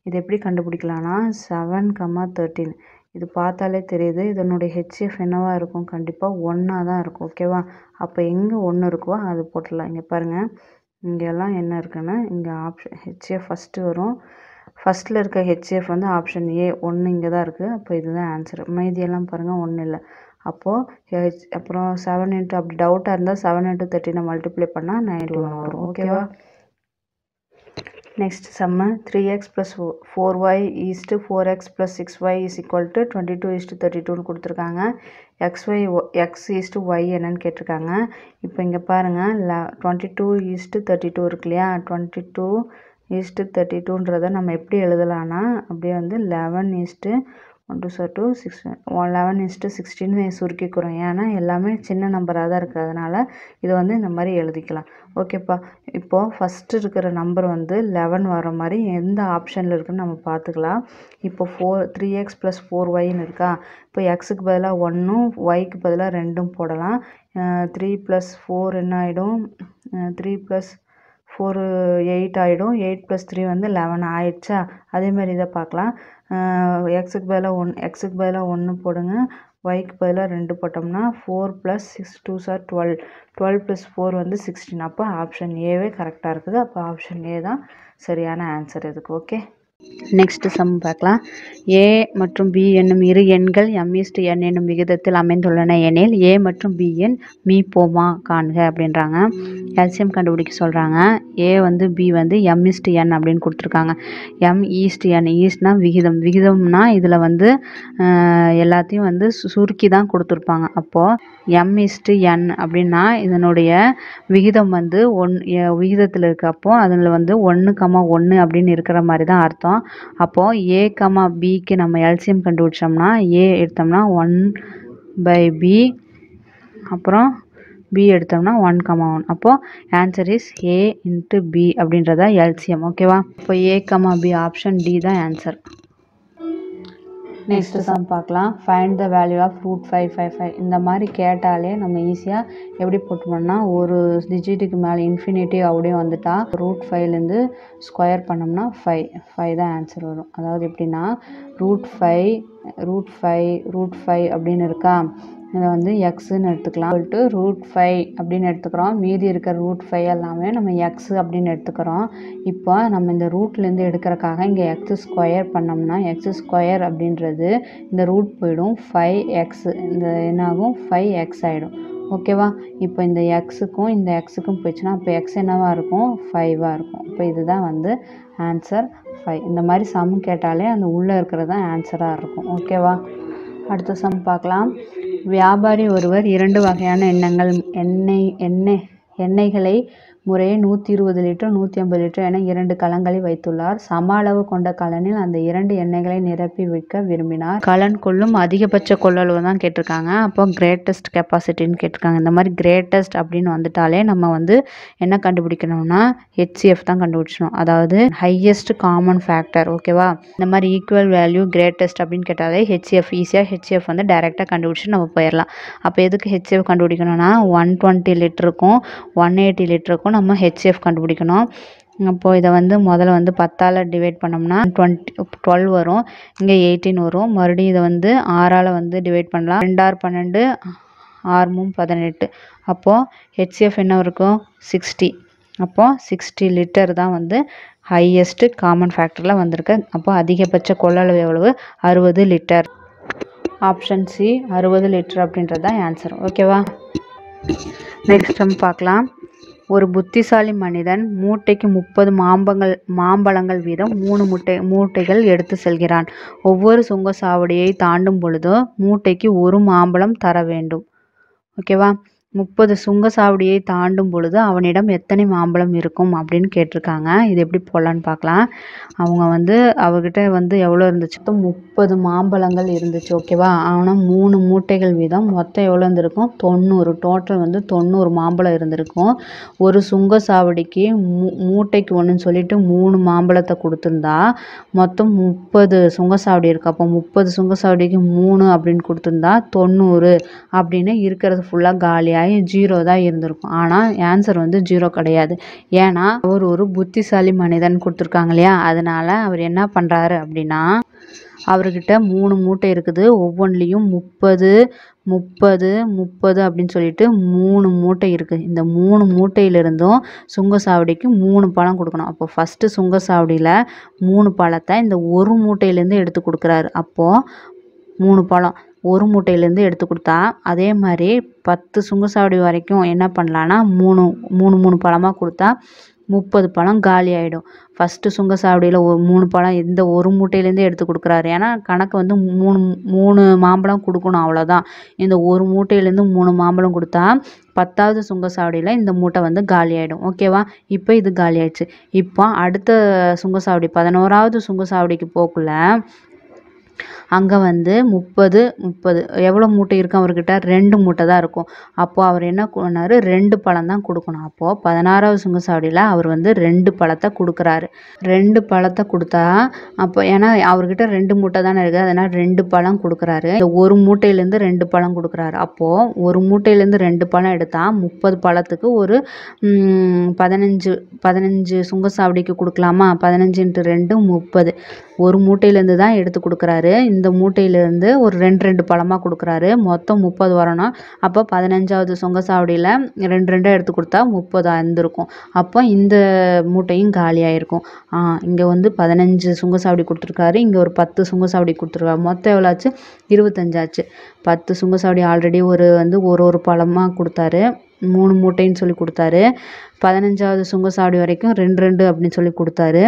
S1: இது எப்படி கண்டுபிடிக்கலாம்னா 7, 13 இது பார்த்தாலே தெரியுது. இதனுடைய HCF என்னவாக இருக்கும்? கண்டிப்பாக 1ஆக தான் இருக்கும். ஓகேவா? அப்போ எங்கே 1 இருக்கோ அது போட்டுடலாம். இங்கே பாருங்கள், இங்கெல்லாம் என்ன இருக்குன்னா இங்கே ஆப்ஷன் HCF ஃபஸ்ட்டு வரும். ஃபஸ்ட்டில் இருக்க HCF வந்து ஆப்ஷன் ஏ 1 இங்கே தான் இருக்குது. அப்போ இதுதான் ஆன்சர். மீதியெல்லாம் பாருங்கள் 1 இல்லை. அப்போது அப்புறம் 7 × அப்படி டவுட்டாக இருந்தால் 7 × 13 மல்டிப்ளை பண்ணால் 91 வரும். ஓகேவா? நெக்ஸ்ட் சம்மு. 3x + 4y = 4x + 6y = 22:32 கொடுத்துருக்காங்க. x = y என்னன்னு கேட்டிருக்காங்க. இப்போ இங்கே பாருங்கள், 22:32 இருக்கு இல்லையா? 22:32ன்றதை நம்ம எப்படி எழுதலான்னா அப்படியே வந்து 11:16 சுருக்கிக்கிறோம். ஏன்னா எல்லாமே சின்ன நம்பராக தான் இருக்குது, அதனால் இதை வந்து இந்த மாதிரி எழுதிக்கலாம். ஓகேப்பா? இப்போது ஃபஸ்ட்டு இருக்கிற நம்பர் வந்து 11 வர மாதிரி எந்த ஆப்ஷனில் இருக்குதுன்னு நம்ம பார்த்துக்கலாம். இப்போ 3x + 4yன்னு இருக்கா? இப்போ எக்ஸுக்கு பதிலாக 1ம் ஒய்க்கு பதிலாக 2ம் போடலாம். 3 + 4 என்ன ஆகிடும்? 3 + 4 8 ஆகிடும். 8 + 3 வந்து 11 ஆயிடுச்சா? அதேமாதிரி இதை பார்க்கலாம். எக்ஸுக்கு பதிலாக 1 போடுங்க, ஒய்க்கு பதிலாக 2 போட்டோம்னா 4 + 6 2s are 12. 12 + 4 வந்து 16. அப்போ ஆப்ஷன் ஏவே கரெக்டாக இருக்குது. அப்போ ஆப்ஷன் ஏ தான் சரியான ஆன்சர் இதுக்கு. ஓகே. நெக்ஸ்ட் சம் பார்க்கலாம். ஏ மற்றும் பி என்னும் இரு எண்கள் m/n என்னும் விகிதத்தில் அமைந்துள்ளன எனில் ஏ மற்றும் பி எண் மீப்போமா காண்க அப்படின்றாங்க. எல்சிஎம் கண்டுபிடிக்க சொல்கிறாங்க. ஏ வந்து பி வந்து m/n அப்படின்னு கொடுத்துருக்காங்க. m/n ஈஸ்ட்னா விகிதம்னா இதில் வந்து எல்லாத்தையும் வந்து சுருக்கி தான் கொடுத்துருப்பாங்க. அப்போது m/n அப்படின்னா இதனுடைய விகிதம் வந்து விகிதத்தில் இருக்குது. அப்போது அதில் வந்து 1,1 அப்படின்னு இருக்கிற மாதிரி தான் அர்த்தம். அப்போது ஏ பிக்கு நம்ம எல்சிஎம் கண்டுபிடிச்சோம்னா ஏ எடுத்தோம்னா 1/b, அப்புறம் பி எடுத்தோம்னா 1,1. அப்போது answer is a into b அப்படின்றதா எல்சிஎம். ஓகேவா? இப்போ a comma b option D தான் ஆன்சர். நெக்ஸ்ட் சம் பார்க்கலாம். Find the value of √555. இந்த மாதிரி கேட்டாலே நம்ம ஈஸியாக எப்படி போட்டுப்போம்னா ஒரு டிஜிட்டுக்கு மேலே இன்ஃபினிட்டி அப்படியே வந்துட்டா √5லேருந்து ஸ்கொயர் பண்ணோம்னா 5 தான் ஆன்சர் வரும். அதாவது எப்படின்னா √5 அப்படின்னு இருக்கா, இதை வந்து எக்ஸுன்னு எடுத்துக்கலாம். √5 அப்படின்னு எடுத்துக்கிறோம். மீதி இருக்கிற √5 எல்லாமே நம்ம எக்ஸ் அப்படின்னு எடுத்துக்கிறோம். இப்போ நம்ம இந்த ரூட்லேருந்து எடுக்கிறக்காக இங்கே எக்ஸ் ஸ்கொயர் பண்ணோம்னா எக்ஸ் ஸ்கொயர் அப்படின்றது இந்த ரூட் போயிடும் 5x. இந்த என்னாகும் 5x ஆகிடும். ஓகேவா? இப்போ இந்த எக்ஸுக்கும் இந்த எக்ஸுக்கும் போயிடுச்சுன்னா அப்போ எக்ஸ் என்னவாக இருக்கும் 5ஆக இருக்கும். இப்போ இதுதான் வந்து ஆன்சர் 5. இந்த மாதிரி சம் கேட்டாலே அந்த உள்ளே இருக்கிறது தான் ஆன்சராக இருக்கும். ஓகேவா? அடுத்த சம் பார்க்கலாம். வியாபாரி ஒருவர் 2 வகையான எண்ணெய்களை முறையே 120 லிட்டர் 150 லிட்டர் என 2 கலன்களை வைத்துள்ளார். சம அளவு கொண்ட கலனில் அந்த 2 எண்ணெய்களை நிரப்பி வைக்க விரும்பினார். கலன் கொள்ளும் அதிகபட்ச கொள்ளளவு தான் கேட்டிருக்காங்க. அப்போ கிரேட்டஸ்ட் கெப்பாசிட்டின்னு கேட்டிருக்காங்க. இந்த மாதிரி கிரேட்டஸ்ட் அப்படின்னு வந்துட்டாலே நம்ம வந்து என்ன கண்டுபிடிக்கணும்னா ஹெச்சிஎஃப் தான் கண்டுபிடிச்சணும். அதாவது ஹையஸ்ட் காமன் ஃபேக்டர். ஓகேவா? இந்த மாதிரி ஈக்குவல் வேல்யூ கிரேட்டஸ்ட் அப்படின்னு கேட்டாலே ஹெச்சிஎஃப் ஈஸியாக ஹெச்சிஎஃப் வந்து டைரெக்டாக கண்டுபிடிச்சி நம்ம போயிடலாம். அப்போ எதுக்கு ஹெச்சிஎஃப் கண்டுபிடிக்கணும்னா 120 லிட்டருக்கும் 180 லிட்டருக்கும் நம்ம ஹெச்சிஎஃப் கண்டுபிடிக்கணும். அப்போது இதை வந்து முதல்ல வந்து 10ஆல் டிவைட் பண்ணோம்னா 12 வரும். இங்கே 18 வரும். மறுபடியும் இதை வந்து 6ஆல் வந்து டிவைட் பண்ணலாம். 2 6 12 6 18. அப்போது ஹெச்சிஎஃப் என்ன இருக்கும் 60. அப்போது 60 லிட்டர் தான் வந்து ஹையஸ்ட்டு காமன் ஃபேக்டரில் வந்திருக்கு. அப்போது அதிகபட்ச கொள்ளளவு எவ்வளவு 60 லிட்டர். ஆப்ஷன் சி 60 லிட்டர் அப்படின்றது தான் ஆன்சர். ஓகேவா? நெக்ஸ்ட் நம்ம பார்க்கலாம். ஒரு புத்திசாலி மனிதன் மூட்டைக்கு 30 மாம்பழங்கள் வீதம் 3 மூட்டைகள் எடுத்து செல்கிறான். ஒவ்வொரு சுங்கச்சாவடியை தாண்டும் பொழுதோ மூட்டைக்கு 1 மாம்பழம் தர வேண்டும். ஓகேவா? 30 சுங்கச்சாவடியை தாண்டும் பொழுது அவனிடம் எத்தனை மாம்பழம் இருக்கும் அப்படின்னு கேட்டிருக்காங்க. இது எப்படி போடலான்னு பார்க்கலாம். அவங்க வந்து அவர்கிட்ட வந்து எவ்வளோ இருந்துச்சு, 30 மாம்பழங்கள் இருந்துச்சு. ஓகேவா? ஆனால் 3 மூட்டைகள் வீதம் மொத்தம் எவ்வளோ இருந்திருக்கும் 90. டோட்டல் வந்து 90 மாம்பழம் இருந்திருக்கும். ஒரு சுங்கச்சாவடிக்கு மூட்டைக்கு ஒன்றுன்னு சொல்லிட்டு 3 மாம்பழத்தை கொடுத்துருந்தா மொத்தம் 30 சுங்கச்சாவடி இருக்குது. அப்போ 30 சுங்கச்சாவடிக்கு 3 அப்படின்னு கொடுத்துருந்தா 90 அப்படின்னு இருக்கிறது ஃபுல்லாக காலியாகி 0 தான் இருந்திருக்கும். ஆனால் ஆன்சர் வந்து 0 கிடையாது. ஏன்னா அவர் ஒரு புத்திசாலி மனிதன் கொடுத்துருக்காங்க இல்லையா, அதனால அவர் என்ன பண்ணுறாரு அப்படின்னா அவர்கிட்ட 3 மூட்டை இருக்குது. ஒவ்வொன்றிலையும் 30 30 30 அப்படின்னு சொல்லிட்டு 3 மூட்டை இருக்குது. இந்த 3 மூட்டையிலிருந்தும் சுங்கச்சாவடிக்கு 3 பழம் கொடுக்கணும். அப்போ ஃபஸ்ட்டு சுங்கச்சாவடியில் 3 பழத்தை இந்த ஒரு மூட்டையிலேருந்து எடுத்து கொடுக்குறாரு. அப்போது 3 பழம் ஒரு மூட்டையிலேருந்து எடுத்து கொடுத்தா அதே மாதிரி 10 சுங்கச்சாவடி வரைக்கும் என்ன பண்ணலான்னா 3 பழமாக கொடுத்தா 30 பழம் காலி ஆகிடும். ஃபஸ்ட்டு சுங்கச்சாவடியில் 3 பழம் இந்த ஒரு மூட்டையிலேருந்து எடுத்து கொடுக்குறாரு. ஏன்னா கணக்கு வந்து 3 மாம்பழம் கொடுக்கணும், அவ்வளோதான். இந்த ஒரு மூட்டையிலேருந்து 3 மாம்பழம் கொடுத்தா 10வது சுங்கச்சாவடியில் இந்த மூட்டை வந்து காலி ஆகிடும். ஓகேவா? இப்போ இது காலி ஆயிடுச்சு. இப்போ அடுத்த சுங்கச்சாவடி 11வது சுங்கச்சாவடிக்கு போக்குள்ள அங்கே வந்து 30 எவ்வளோ மூட்டை இருக்கும் அவர்கிட்ட 2 மூட்டை தான் இருக்கும். அப்போது அவர் என்ன பண்ணார் 2 பழம் தான் கொடுக்கணும். அப்போது 16வது சுங்கச்சாவடியில் அவர் வந்து 2 பழத்தை கொடுக்குறாரு. 2 பழத்தை கொடுத்தா அப்போ ஏன்னா அவர்கிட்ட 2 மூட்டை தானே இருக்குது, அதனால் 2 பழம் கொடுக்குறாரு. இந்த ஒரு மூட்டையிலேருந்து 2 பழம் கொடுக்குறாரு. அப்போது ஒரு மூட்டையிலேருந்து 2 பழம் எடுத்தால் 30 பழத்துக்கு ஒரு 15 சுங்கச்சாவடிக்கு கொடுக்கலாமா? 15 × 2 30. ஒரு மூட்டையிலேருந்து தான் எடுத்து கொடுக்குறாரு. இந்த மூட்டையிலேருந்து ஒரு 2 பழமாக கொடுக்குறாரு. மொத்தம் 30 வரணும். அப்போ 15வது சுங்கச்சாவடியில் 2 எடுத்து கொடுத்தா 30 இருந்திருக்கும். அப்போ இந்த மூட்டையும் காலியாகிருக்கும். இங்கே வந்து 15 சுங்கச்சாவடி கொடுத்துருக்காரு, இங்கே ஒரு 10 சுங்கச்சாவடி கொடுத்துருக்காரு. மொத்தம் எவ்வளோ ஆச்சு 25 ஆச்சு. 10 சுங்கச்சாவடி ஆல்ரெடி ஒரு பழமாக கொடுத்தாரு, 3 மூட்டைன்னு சொல்லி கொடுத்தாரு. 15வது சுங்கச்சாவடி வரைக்கும் 2 அப்படின்னு சொல்லி கொடுத்தாரு.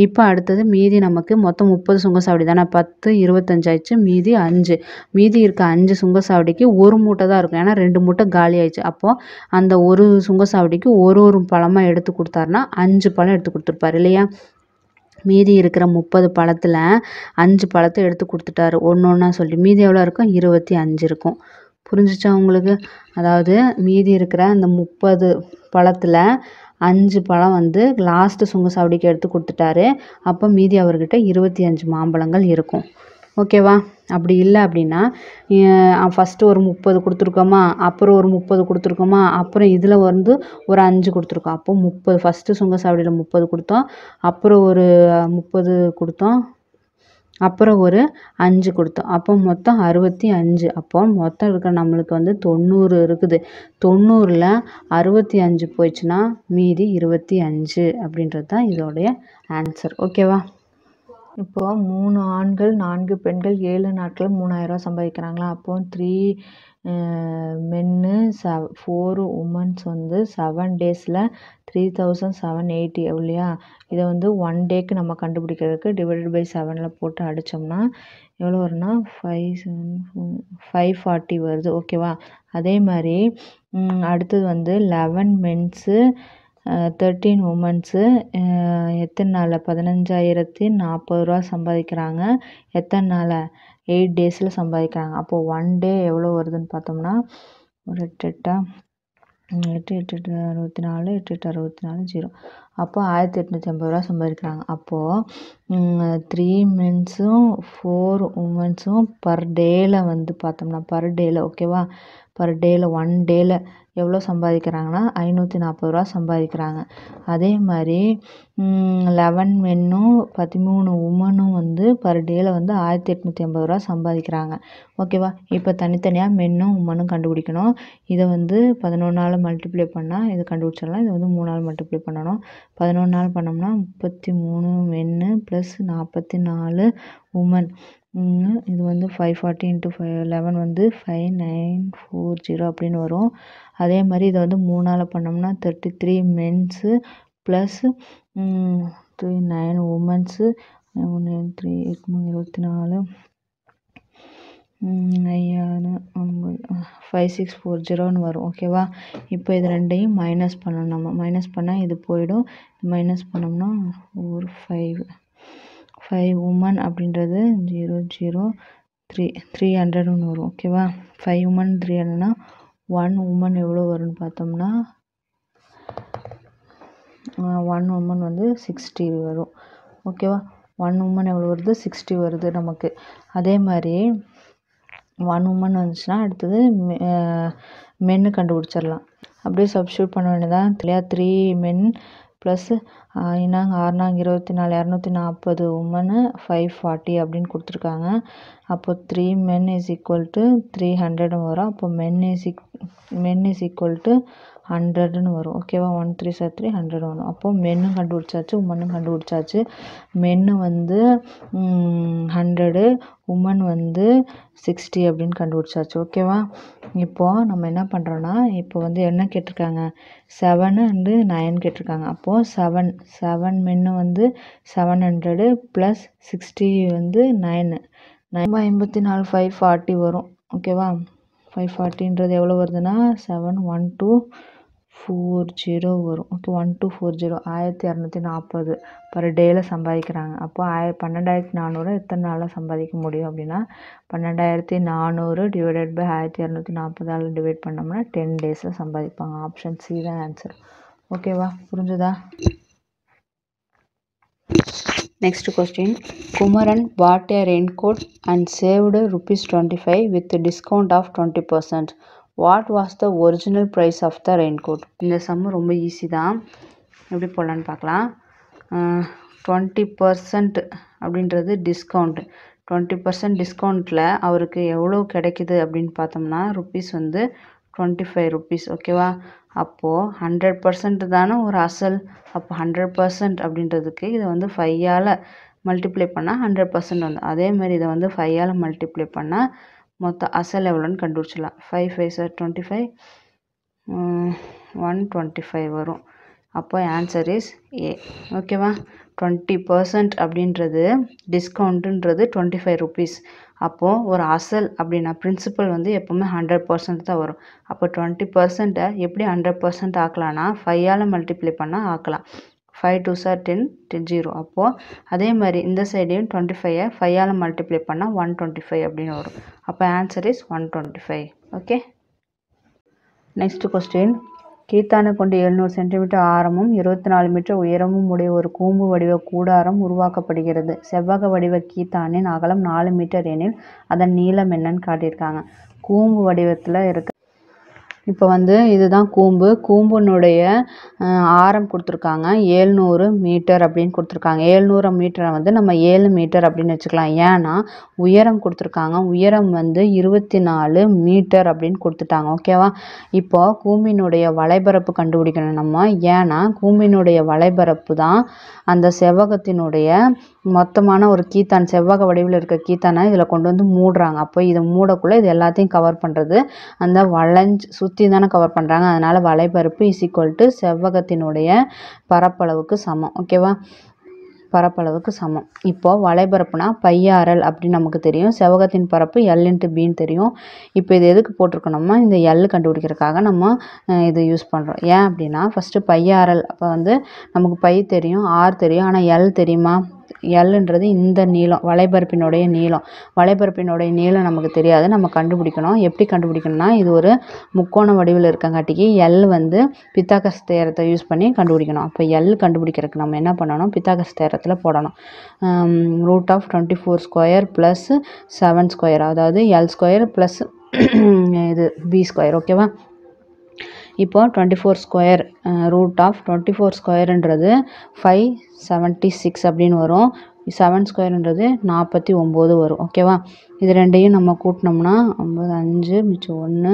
S1: இப்போ அடுத்தது மீதி நமக்கு மொத்தம் 30 சுங்கச்சாவடி தானே, 10 25 ஆயிடுச்சு. மீதி 5. மீதி இருக்க 5 சுங்கச்சாவடிக்கு ஒரு மூட்டை தான் இருக்கும். ஏன்னா 2 மூட்டை காலி ஆயிடுச்சு. அப்போது அந்த ஒரு சுங்கச்சாவடிக்கு ஒரு பழமாக எடுத்து கொடுத்தாருன்னா 5 பழம் எடுத்து கொடுத்துருப்பாரு இல்லையா? மீதி இருக்கிற 30 பழத்தில் 5 பழத்தை எடுத்து கொடுத்துட்டாரு ஒன்று ஒன்றா சொல்லி. மீதி எவ்வளோ இருக்கும் 25 இருக்கும். புரிஞ்சிச்சா உங்களுக்கு? அதாவது மீதி இருக்கிற அந்த 30 பழத்தில் 5 பழம் வந்து லாஸ்ட்டு சுங்க சாவடிக்கு எடுத்து கொடுத்துட்டாரு. அப்போ மீதி அவர்கிட்ட 25 மாம்பழங்கள் இருக்கும். ஓகேவா? அப்படி இல்லை அப்படின்னா ஃபஸ்ட்டு ஒரு 30 கொடுத்துருக்கோமா, அப்புறம் ஒரு 30 கொடுத்துருக்கோமா, அப்புறம் இதில் வந்து ஒரு 5 கொடுத்துருக்கோம். அப்போ 30 ஃபஸ்ட்டு சுங்க சாவடியில் 30 கொடுத்தோம், அப்புறம் ஒரு 30 கொடுத்தோம், அப்புறம் ஒரு 5 கொடுத்தோம். அப்போ மொத்தம் 65. அப்போ மொத்தம் இருக்கிற நம்மளுக்கு வந்து 90 இருக்குது. 90ல் 65 போயிடுச்சுன்னா மீதி 25 அப்படின்றது தான் இதோடைய ஆன்சர். ஓகேவா? இப்போது 3 ஆண்கள் 4 பெண்கள் 7 நாட்களில் 3000 சம்பாதிக்கிறாங்களா? அப்போ 3 மென்னு 4 உமன்ஸ் வந்து 7 டேஸில் 3780 இல்லையா? இதை வந்து 1 டேக்கு நம்ம கண்டுபிடிக்கிறதுக்கு டிவைடட் பை 7ல் போட்டு அடித்தோம்னா எவ்வளோ வரும்னா 540 வருது. ஓகேவா? அதே மாதிரி அடுத்தது வந்து 11 மென்ஸு 13 உமன்ஸு எத்தனை நாளில் 15,040 ரூபா சம்பாதிக்கிறாங்க. எத்தனை நாளில் 8 டேஸில் சம்பாதிக்கிறாங்க. அப்போது 1 டே எவ்வளோ வருதுன்னு பார்த்தோம்னா ஒரு 8 8 64 8 64 0. அப்போது 1850 ரூபா சம்பாதிக்கிறாங்க. அப்போது 3 மென்ஸும் 4 உமன்ஸும் பர் டேயில் வந்து பார்த்தோம்னா பர் டேயில் ஓகேவா, பர் டேயில் 1 டேயில் எவ்வளோ சம்பாதிக்கிறாங்கன்னா 540 ரூபா சம்பாதிக்கிறாங்க. அதே மாதிரி 11 மென்னும் 13 உமனும் வந்து பர் டேயில் வந்து 1850 ரூபா சம்பாதிக்கிறாங்க. ஓகேவா? இப்போ தனித்தனியாக மென்னும் உமனும் கண்டுபிடிக்கணும். இதை வந்து 11 மல்டிப்ளை பண்ணால் இதை கண்டுபிடிச்சிடலாம். இதை வந்து 3 மல்டிப்ளை பண்ணணும். 11 பண்ணோம்னா 33 மென்னு ப்ளஸ் 44 உமன். இது வந்து 540 × 11 வந்து 5940 அப்படின்னு வரும். அதே மாதிரி இதை வந்து 3 பண்ணோம்னா 33 மென்ஸு ப்ளஸ் 9 உமன்ஸு 3 24 5640 வரும். ஓகேவா? இப்போ இது ரெண்டையும் மைனஸ் பண்ணணும். நம்ம மைனஸ் பண்ணால் இது போயிடும். மைனஸ் பண்ணோம்னா ஒரு 5 உமன் அப்படின்றது 300 வரும். ஓகேவா? 5 உமன் 300னா 1 உமன் எவ்வளோ வரும்னு பார்த்தோம்னா 1 உமன் வந்து 60 வரும். ஓகேவா? 1 உமன் எவ்வளோ வருது? 60 வருது நமக்கு. அதே மாதிரி 1 உமன் வந்துச்சுன்னா அடுத்தது மென்னு கண்டுபிடிச்சிடலாம். அப்படியே சப்ஸ்டியூட் பண்ண வேண்டியதான் இல்லையா? 3 மென் ப்ளஸ் 6 24 240 உமனு 540 அப்படின்னு கொடுத்துருக்காங்க. அப்போ 3 மென் இஸ் ஈக்குவல் டு 300 வரும். அப்போ மென் இஸ் ஈக்குவல் டு 100ன்னு வரும். ஓகேவா? 1 3 3 100 வரும். அப்போது மென்னும் கண்டுபிடிச்சாச்சு, உமனும் கண்டுபிடிச்சாச்சு. மென்னு வந்து 100, உமன் வந்து 60 அப்படின்னு கண்டுபிடிச்சாச்சு. ஓகேவா? இப்போது நம்ம என்ன பண்ணுறோன்னா இப்போ வந்து என்ன கேட்டிருக்காங்க? 7 and 9 கேட்டிருக்காங்க. அப்போது 7 மென்னு வந்து 700 ப்ளஸ் 60 வந்து 9 54 540 வரும். ஓகேவா? 540ன்றது எவ்வளோ வருதுன்னா 71240 வரும். ஓகே, 1240 1240 பர் டேயில் சம்பாதிக்கிறாங்க. அப்போ 12,400 எத்தனை நாளில் சம்பாதிக்க முடியும் அப்படின்னா 12,400 டிவைடட் பை 1240 டிவைட் பண்ணோம்னா 10 டேஸில் சம்பாதிப்பாங்க. ஆப்ஷன் சி தான் ஆன்சர். ஓகேவா? புரிஞ்சுதா? Next question. Kumaran bought a raincoat and saved ₹25 with a discount of 20%. What was the original price of the raincoat? இந்த சம் ரொம்ப ஈஸி தான். எப்படி போடலான்னு பார்க்கலாம். 20% அப்படின்றது டிஸ்கவுண்ட். 20% டிஸ்கவுண்ட்டில் அவருக்கு எவ்வளோ கிடைக்குது அப்படின்னு பார்த்தோம்னா ருப்பீஸ் வந்து 25 ருப்பீஸ். ஓகேவா? அப்போது 100% தானே ஒரு அசல். அப்போ 100% அப்படின்றதுக்கு இதை வந்து 5ஆல் மல்டிப்ளை பண்ணால் 100% வந்து அதே மாதிரி இதை வந்து 5ஆல் மல்டிப்ளை பண்ணால் மொத்த அசல் எவ்வளோன்னு கண்டுபிடிச்சிடலாம். 5 5 சார் 25 125 வரும். அப்போ ஆன்சர் இஸ் ஏ. ஓகேவா? 20% அப்படின்றது டிஸ்கவுண்ட்டுன்றது 25 ருப்பீஸ். அப்போது ஒரு அசல் அப்படின்னா பிரின்சிபல் வந்து எப்போவுமே 100% தான் வரும். அப்போ 20%ஐ எப்படி 100% ஆக்கலாம்னா 5ஆல் மல்டிப்ளை பண்ணால் ஆக்கலாம். 5 2s are 10 0. அப்போது அதே மாதிரி இந்த சைடையும் 25ஐ 5ஆல் மல்டிப்ளை பண்ணால் 125 அப்படின்னு வரும். அப்போ answer is 125. Okay. Next question. கீத்தானை கொண்டு 700 சென்டிமீட்டர் ஆரமும் 24 மீட்டர் உயரமும் உடைய ஒரு கூம்பு வடிவ கூடாரம் உருவாக்கப்படுகிறது. செவ்வக வடிவ கீத்தானின் அகலம் 4 மீட்டர் எனில் அதன் நீளம் என்னன்னு காட்டியிருக்காங்க. கூம்பு வடிவத்தில் இருக்கு. இப்போ வந்து இதுதான் கூம்பு. கூம்பினுடைய ஆரம் கொடுத்துருக்காங்க 700 மீட்டர் அப்படின்னு கொடுத்துருக்காங்க. 700 மீட்டரை வந்து நம்ம 7 மீட்டர் அப்படின்னு வச்சுக்கலாம். ஏன்னா உயரம் கொடுத்துருக்காங்க. உயரம் வந்து 24 மீட்டர் அப்படின்னு கொடுத்துட்டாங்க. ஓகேவா. இப்போ கூம்பினுடைய வளைபரப்பு கண்டுபிடிக்கணும் நம்ம. ஏன்னா கூம்பினுடைய வளைபரப்பு தான் அந்த செவ்வகத்தினுடைய மொத்தமான ஒரு கீத்தான், செவ்வக வடிவில் இருக்க கீத்தானை இதில் கொண்டு வந்து மூடுறாங்க. அப்போ இதை மூடக்குள்ளே இது எல்லாத்தையும் கவர் பண்ணுறது அந்த வளைஞ்சு சுற்றி தானே கவர் பண்ணுறாங்க. அதனால் வளைபரப்பு இஸ் ஈக்குவல் டு செவ்வகத்தினுடைய பரப்பளவுக்கு சமம். ஓகேவா. பரப்பளவுக்கு சமம். இப்போது வளைபரப்புனா πr/l அப்படின்னு நமக்கு தெரியும். செவ்வகத்தின் பரப்பு L/bன்னு தெரியும். இப்போ இது எதுக்கு போட்டிருக்கணும்னா இந்த L கண்டுபிடிக்கிறதுக்காக நம்ம இது யூஸ் பண்ணுறோம். ஏன் அப்படின்னா ஃபஸ்ட்டு πr/l. அப்போ வந்து நமக்கு π தெரியும், r தெரியும், ஆனால் L தெரியுமா? Lன்றது இந்த நீளம், வளைபரப்பினுடைய நீளம். வளைபரப்பினுடைய நீளம் நமக்கு தெரியாது, நம்ம கண்டுபிடிக்கணும். எப்படி கண்டுபிடிக்கணும்னா இது ஒரு முக்கோண வடிவில் இருக்கங்காட்டிக்கு L வந்து பித்தாகரஸ் தேற்றத்தை யூஸ் பண்ணி கண்டுபிடிக்கணும். அப்போ L கண்டுபிடிக்கிறதுக்கு நம்ம என்ன பண்ணணும்? பித்தாகரஸ் தேற்றத்தில் போடணும். √24² + 7², அதாவது L² + இது b². ஓகேவா. இப்போ 24² √24²ன்றது 576 அப்படின்னு வரும். 7²ன்றது 49 வரும். ஓகேவா. இது ரெண்டையும் நம்ம கூட்டினோம்னா 5 மிச்சம் 1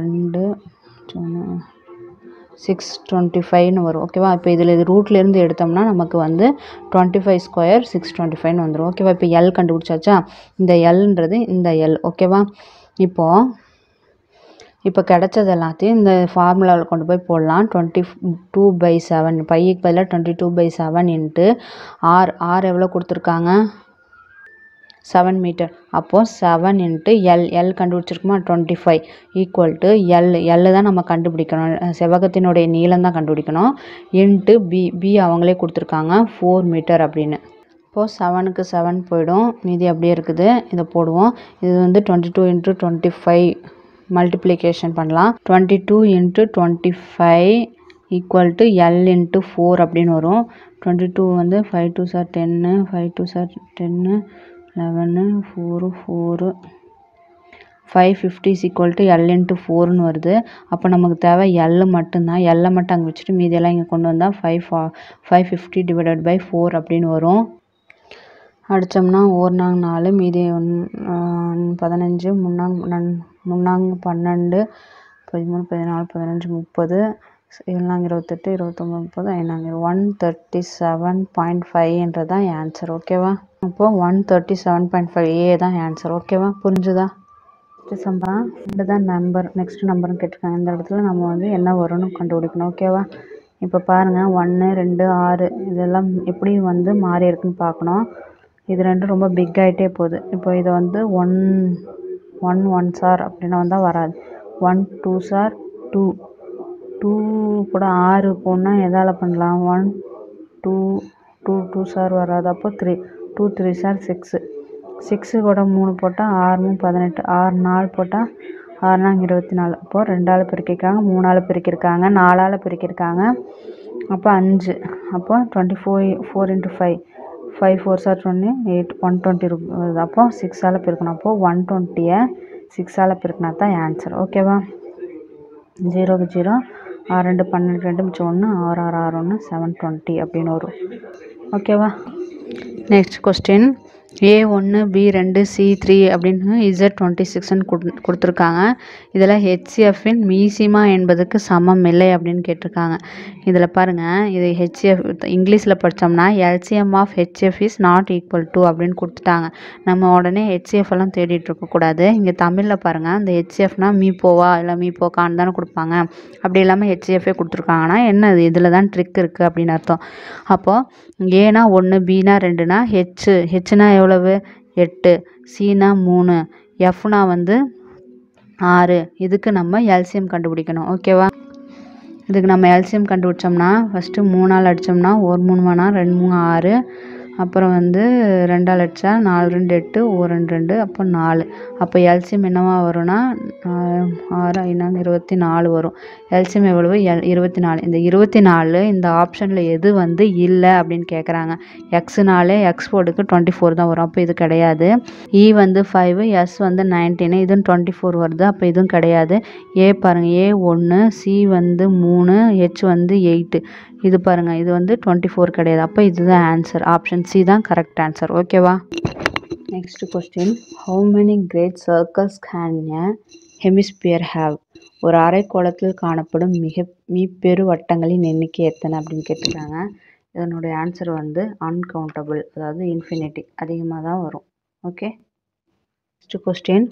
S1: 2 625ன்னு வரும். ஓகேவா. இப்போ இதில் இது ரூட்லேருந்து எடுத்தோம்னா நமக்கு வந்து 25² 625ன்னு வந்துடும். ஓகேவா. இப்போ L கண்டுபிடிச்சாச்சா. இந்த Lன்றது இந்த L. ஓகேவா. இப்போ கிடைச்சது எல்லாத்தையும் இந்த ஃபார்முலாவில் கொண்டு போய் போடலாம். 22/7 பைக்கு பதிலாக 22/7 இன்ட்டு r எவ்வளோ கொடுத்துருக்காங்க? 7 மீட்டர். அப்போது 7 into L கண்டுபிடிச்சிருக்குமா 25 equal to L தான் நம்ம கண்டுபிடிக்கணும். செவ்வகத்தினுடைய நீளம் தான் கண்டுபிடிக்கணும். இன்ட்டு b அவங்களே கொடுத்துருக்காங்க 4 மீட்டர் அப்படின்னு. இப்போது 7க்கு 7 போயிடும், மீதி அப்படியே இருக்குது. இதை போடுவோம். இது வந்து 22 × 25 மல்டிப்ளிகேஷன் பண்ணலாம். 22 × 25 ஈக்குவல் டு L × 4 அப்படின்னு வரும். 22 வந்து 5 2s are 10, 5 2s are 10, 11 4 550 equal to L × 4ன்னு வருது. அப்போ நமக்கு தேவை L மட்டும்தான். L மட்டும் அங்கே வச்சுட்டு மீதியெல்லாம் இங்கே கொண்டு வந்தால் 550 / 4 அப்படின்னு வரும். அடித்தோம்னா 1 4 4, மீதி 15, 3 12, 13 14 15 30, 7 28 29 30, 137.5 தான் ஆன்சர். ஓகேவா. அப்போது 137.5 தான் ஆன்சர். ஓகேவா. புரிஞ்சுதா? சம்பளம் தான் நம்பர். நெக்ஸ்ட் நம்பர்னு கேட்டிருக்காங்க. இந்த இடத்துல நம்ம வந்து என்ன வரும்னு கண்டுபிடிக்கணும். ஓகேவா. இப்போ பாருங்கள் 1 2 6 இதெல்லாம் எப்படி வந்து மாறி இருக்குன்னு பார்க்கணும். இது ரெண்டும் ரொம்ப பிக் ஆகிட்டே போகுது. இப்போ இதை வந்து 1 1s are அப்படின்னா வந்தால் வராது. 1 2s are 2 2 கூட 6 போனால் எதால் பண்ணலாம்? 1 2 2s are வராது. அப்போ 3 2 3s are 6 6 கூட 3 போட்டால் 6 18 6 4 போட்டால் 6 24. அப்போது 2ஆல் பெருக்கியிருக்காங்க, 3ஆல் பெருக்கியிருக்காங்க, 4ஆல் பெருக்கியிருக்காங்க. அப்போ 5. அப்போ 24 4 × 5 5 4s are 28 120 வருது. அப்போ 6ஆல் பெருக்கணும். அப்போது 120ஐ 6ஆல் பெருக்கினா தான் ஆன்சர். ஓகேவா. 0க்கு 0 6 2 12 2 மிச்சம் 1 6 6 6 1 720 அப்படின்னு வரும். ஓகேவா. Next question. A1 B2 C3 அப்படின்னு Z26ன்னு கொடுத்துருக்காங்க. இதில் HCFின் மீசிமா என்பதுக்கு சமம் இல்லை அப்படின்னு கேட்டிருக்காங்க. இதில் பாருங்கள், இது HCF இங்கிலீஷில் படித்தோம்னா LCM of HF is not equal to அப்படின்னு கொடுத்துட்டாங்க. நம்ம உடனே HCF எல்லாம் தேடிட்டு இருக்கக்கூடாது. இங்கே தமிழில் பாருங்கள், இந்த HCFனா மீப்போவா இல்லை மீப்போக்கான்னு தானே கொடுப்பாங்க. அப்படி இல்லாமல் HCFே கொடுத்துருக்காங்கன்னா என்ன இதில் தான் ட்ரிக் இருக்குது அப்படின்னு அர்த்தம். அப்போது ஏனா 1 பீனா 2னா ஹெச்னா எவ்வளவு 8, சீனா 3, எஃப்னா வந்து 6. இதுக்கு நம்ம எல்சிஎம் கண்டுபிடிக்கணும். ஓகேவா. இதுக்கு நம்ம எல்சிஎம் கண்டுபிடிச்சோம்னா ஃபஸ்ட்டு 3ஆல் அடித்தோம்னா 1 3 வேணா 2 3 6, அப்புறம் வந்து 2ஆல் அடித்தா 4 2 8, 1 2 2, அப்போ 4. அப்போ எல்சிஎம் என்னவா வரும்னா 6 5 24 வரும். எல்சிஎம் எவ்வளவு 24. இந்த 24 இந்த ஆப்ஷனில் எது வந்து இல்லை அப்படின்னு கேட்குறாங்க. எக்ஸ்னாலே எக்ஸ் போர்டுக்கு 24 தான் வரும். அப்போ இது கிடையாது. இ வந்து 5, எஸ் வந்து 19, இதுவும் 24 வருது. அப்போ இதுவும் கிடையாது. ஏ பாருங்கள், ஏ 1, சி வந்து 3, ஹெச் வந்து 8. இது பாருங்கள், இது வந்து 24 கிடையாது. அப்போ இதுதான் ஆன்சர். ஆப்ஷன் சி தான் கரெக்ட் ஆன்சர். ஓகேவா? Next question, how many great circles can a hemisphere have? ஒரு அரைக்கோளத்தில் காணப்படும் மீப்பெரு வட்டங்களின் எண்ணிக்கை எத்தனை அப்படின்னு கேட்டிருக்காங்க. இதனுடைய ஆன்சர் வந்து அன்கவுண்டபிள், அதாவது இன்ஃபினிட்டி, அதிகமாக தான் வரும். ஓகே. நெக்ஸ்ட் கொஸ்டின்,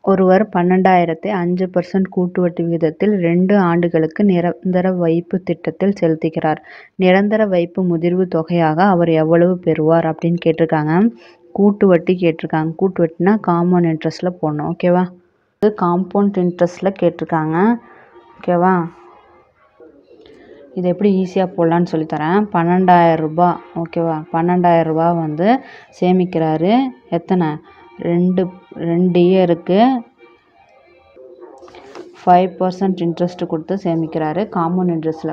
S1: ஒருவர் 12,000 5% கூட்டு வட்டி விகிதத்தில் 2 ஆண்டுகளுக்கு நிரந்தர வைப்பு திட்டத்தில் செலுத்துகிறார். நிரந்தர வைப்பு முதிர்வு தொகையாக அவர் எவ்வளவு பெறுவார் அப்படின்னு கேட்டிருக்காங்க. கூட்டு வட்டி கேட்டிருக்காங்க. கூட்டு வட்டினா காம்பவுண்ட் இன்ட்ரெஸ்ட்டில் போடணும். ஓகேவா? இது காம்பவுண்ட் இன்ட்ரெஸ்ட்டில் கேட்டிருக்காங்க. ஓகேவா? இது எப்படி ஈஸியாக போடலான்னு சொல்லித்தரேன். 12,000 ரூபாய். ஓகேவா? 12,000 ரூபாய் வந்து சேமிக்கிறாரு. எத்தனை? 2 இயருக்கு 5% இன்ட்ரெஸ்ட் கொடுத்து சேமிக்கிறாரு. காம்பவுண்ட் இன்ட்ரெஸ்ட்டில்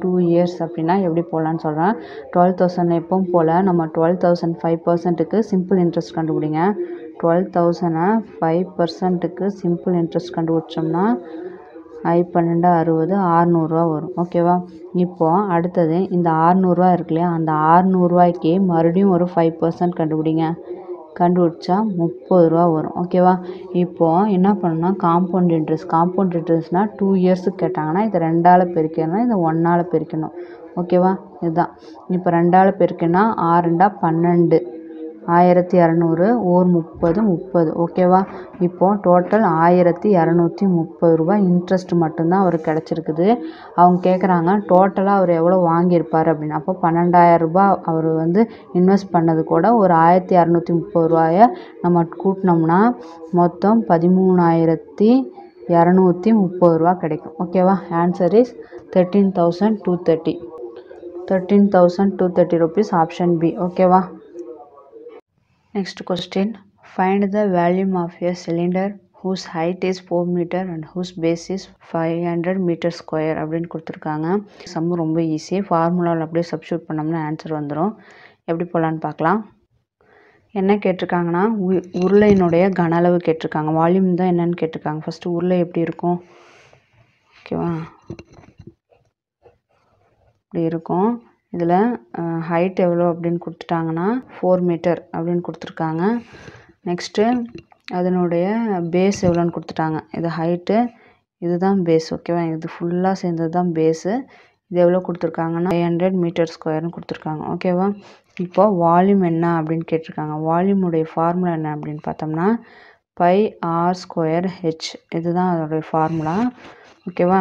S1: 2 இயர்ஸ் அப்படின்னா எப்படி போடலான்னு சொல்கிறேன். 12,000 எப்பவும் போல் நம்ம 12,000 5%க்கு சிம்பிள் இன்ட்ரெஸ்ட் கண்டுபிடிங்க. 12,000 5%க்கு சிம்பிள் இன்ட்ரெஸ்ட் கண்டுபிடிச்சோம்னா 12 60 600 வரும். ஓகேவா? இப்போது அடுத்தது இந்த 600 இருக்கு இல்லையா, அந்த 600 மறுபடியும் ஒரு 5% கண்டுபிடிங்க. கண்டுபிடிச்சா 30 வரும். ஓகேவா? இப்போது என்ன பண்ணணும்னா காம்பவுண்ட் இன்ட்ரெஸ்ட்னா 2 இயர்ஸுக்கு கேட்டாங்கன்னா இதை 2ஆல் பெருக்கணும், இதை 1ஆல் பெருக்கணும். ஓகேவா? இதுதான். இப்போ 2ஆல் பெருக்கினா 6 12, 1200, ஓர் 30 30. ஓகேவா? இப்போது டோட்டல் 1230 ரூபாய் இன்ட்ரெஸ்ட் மட்டும்தான் அவருக்கு கிடச்சிருக்குது. அவங்க கேட்குறாங்க டோட்டலாக அவர் எவ்வளோ வாங்கியிருப்பார் அப்படின்னு. அப்போ 12,000 ரூபாய் அவர் வந்து இன்வெஸ்ட் பண்ணது கூட ஒரு 1230 ரூபாயை நம்ம கூட்டினோம்னா மொத்தம் 13,230 ரூபா கிடைக்கும். ஓகேவா? Answer is 13,230. 13,230 rupees, option b. ஓகேவா? Next question, find the volume of a cylinder whose height is 4 meter and whose base is 500 meter square அப்படின்னு கொடுத்துருக்காங்க. சம் ரொம்ப ஈஸி. ஃபார்முலாவில் அப்படியே சப்ஸ்டியூட் பண்ணோம்னா ஆன்சர் வந்துடும். எப்படி போகலான்னு பார்க்கலாம். என்ன கேட்டிருக்காங்கன்னா உருளையினுடைய கன அளவு கேட்டிருக்காங்க. வால்யூம் தான் என்னன்னு கேட்டிருக்காங்க. ஃபஸ்ட்டு உருளை எப்படி இருக்கும்? ஓகேவா? இப்படி இருக்கும். இதில் ஹைட் எவ்வளோ அப்படின்னு கொடுத்துட்டாங்கன்னா 4 மீட்டர் அப்படின்னு கொடுத்துருக்காங்க. நெக்ஸ்ட்டு அதனுடைய பேஸ் எவ்வளோன்னு கொடுத்துட்டாங்க. இது ஹைட்டு, இதுதான் பேஸ். ஓகேவா? இது ஃபுல்லாக சேர்ந்தது தான் பேஸு. இது எவ்வளோ கொடுத்துருக்காங்கன்னா 500 மீட்டர் ஸ்கொயர்னு கொடுத்துருக்காங்க. ஓகேவா? இப்போது வால்யூம் என்ன அப்படின்னு கேட்டிருக்காங்க. வால்யூமுடைய ஃபார்முலா என்ன அப்படின்னு பார்த்தோம்னா πr²h, இதுதான் அதோடைய ஃபார்முலா. ஓகேவா?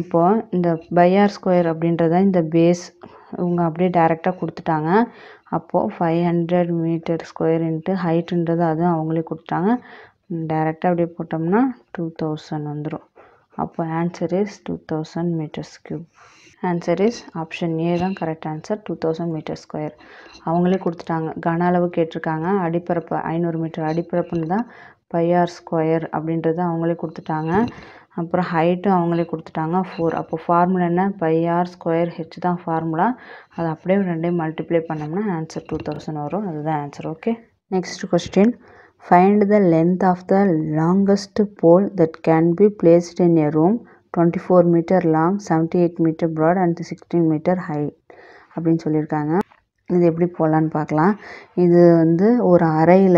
S1: இப்போது இந்த πr² அப்படின்றத இந்த பேஸ் இவங்க அப்படியே டைரெக்டாக கொடுத்துட்டாங்க. அப்போது 500 மீட்டர் ஸ்கொயர் இன்ட்டு ஹைட்டுன்றது அதுவும் அவங்களே கொடுத்துட்டாங்க. டைரெக்டாக அப்படியே போட்டோம்னா 2000 வந்துடும். அப்போ answer is 2000 meters cube. Answer is option A தான் கரெக்ட் ஆன்சர். 2000 மீட்டர் ஸ்கொயர் அவங்களே கொடுத்துட்டாங்க. கன அளவு கேட்டிருக்காங்க. அடிப்பரப்பு 500 மீட்டர் அடிப்பரப்புன்னு தான் πr² அப்படின்றத அவங்களே கொடுத்துட்டாங்க. அப்புறம் ஹைட்டும் அவங்களே கொடுத்துட்டாங்க 4. அப்போ ஃபார்முலா என்ன? πr²h தான் ஃபார்முலா. அதை அப்படியே ரெண்டையும் மல்டிப்ளை பண்ணோம்னா ஆன்சர் 2000 வரும். அதுதான் answer. Okay. Next question, find the length of the longest pole that can be placed in a room 24 meter long, 78 meter broad and 16 meter height அப்படின்னு சொல்லியிருக்காங்க. இது எப்படி போடலான்னு பார்க்கலாம். இது வந்து ஒரு அறையில்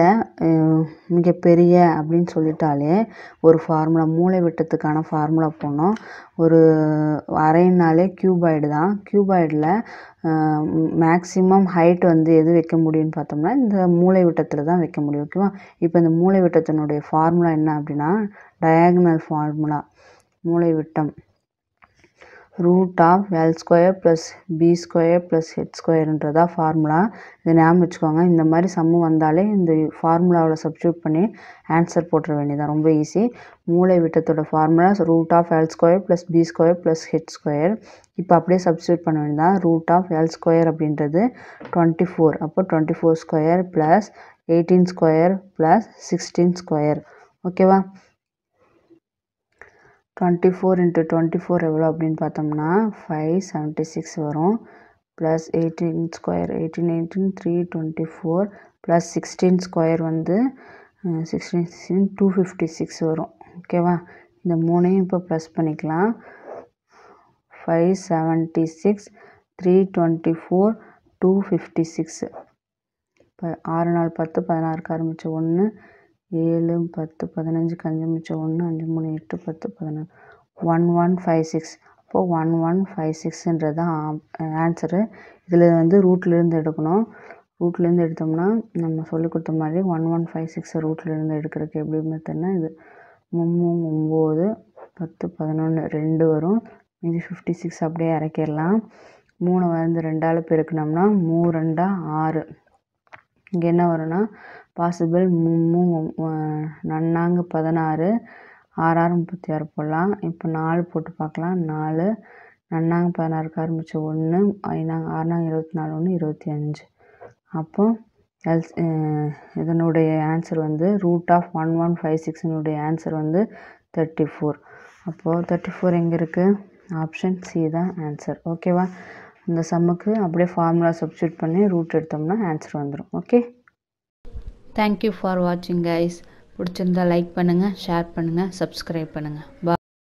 S1: மிகப்பெரிய அப்படின்னு சொல்லிட்டாலே ஒரு ஃபார்முலா, மூளை விட்டத்துக்கான ஃபார்முலா போடணும். ஒரு அறைனாலே கியூபாய்டு தான். கியூபாய்டில் மேக்ஸிமம் ஹைட் வந்து எது வைக்க முடியும்னு பார்த்தோம்னா இந்த மூளை விட்டத்தில் தான் வைக்க முடியும். ஓகேவா? இப்போ இந்த மூளை விட்டத்தினுடைய ஃபார்முலா என்ன அப்படின்னா டயகனல் ஃபார்முலா, மூளை விட்டம். Root of l square plus b square plus h ஸ்கொயர்ன்றதா ஃபார்முலா. இதை ஞாபகம் வச்சுக்கோங்க. இந்த மாதிரி சம்மு வந்தாலே இந்த ஃபார்முலாவில் சப்ஸ்டியூட் பண்ணி ஆன்சர் போட்டுற வேண்டியதான், ரொம்ப ஈஸி. மூளை விட்டத்தோட formula root of l square plus b square plus h square. இப்போ அப்படியே சப்ஸ்டியூட் பண்ண வேண்டியதான். ரூட் ஆஃப் எல் ஸ்கொயர் அப்படின்றது 24. அப்போ 24 square plus 18 square plus 16 square. ஓகேவா? 24 × 24 எவ்வளோ அப்படின்னு பார்த்தோம்னா 576 வரும். ப்ளஸ் 18 ஸ்கொயர் 18 18 324 ப்ளஸ் 16 ஸ்கொயர் வந்து 16 256 வரும். ஓகேவா? இந்த மூணையும் இப்போ ப்ளஸ் பண்ணிக்கலாம். 576 324 256. இப்போ 6 4 10 16 ஆரம்பிச்சு 1 7 10 15 5 மிச்சம் 1 5 3 8 10 11 1156. அப்போது 1156ன்றது தான் ஆன்சரு. இதில் வந்து ரூட்லேருந்து எடுக்கணும். ரூட்லேருந்து எடுத்தோம்னா நம்ம சொல்லி கொடுத்த மாதிரி 1156 ரூட்லேருந்து எடுக்கிறதுக்கு எப்படி மெத்தட்னா இது 3 9 10 11 2 வரும். மீதி 56 அப்படியே இறக்கிடலாம். 3 வந்து 2ஆல் பெருக்கணும்னா 3 2 6. இங்கே என்ன வரும்னா பாசிபிள் 3 நன்னாங்க 16 6 6 36 போடலாம். இப்போ 4 போட்டு பார்க்கலாம். 4 நன்னாங்க 16 ஆரம்பிச்சு 1 5 6 24 1 25. அப்போ இதனுடைய ஆன்சர் வந்து ரூட் ஆஃப் 1156னுடைய ஆன்சர் வந்து 34. அப்போது 34 எங்கே இருக்குது? ஆப்ஷன் சி தான் ஆன்சர். ஓகேவா? இந்த சம்முக்கு அப்படியே ஃபார்முலா சப்ஸ்டியூட் பண்ணி ரூட் எடுத்தோம்னா ஆன்சர் வந்துடும். ஓகே, தேங்க்யூ ஃபார் வாட்சிங் கைஸ். பிடிச்சிருந்தா லைக் பண்ணுங்கள், ஷேர் பண்ணுங்கள், சப்ஸ்கிரைப் பண்ணுங்கள்.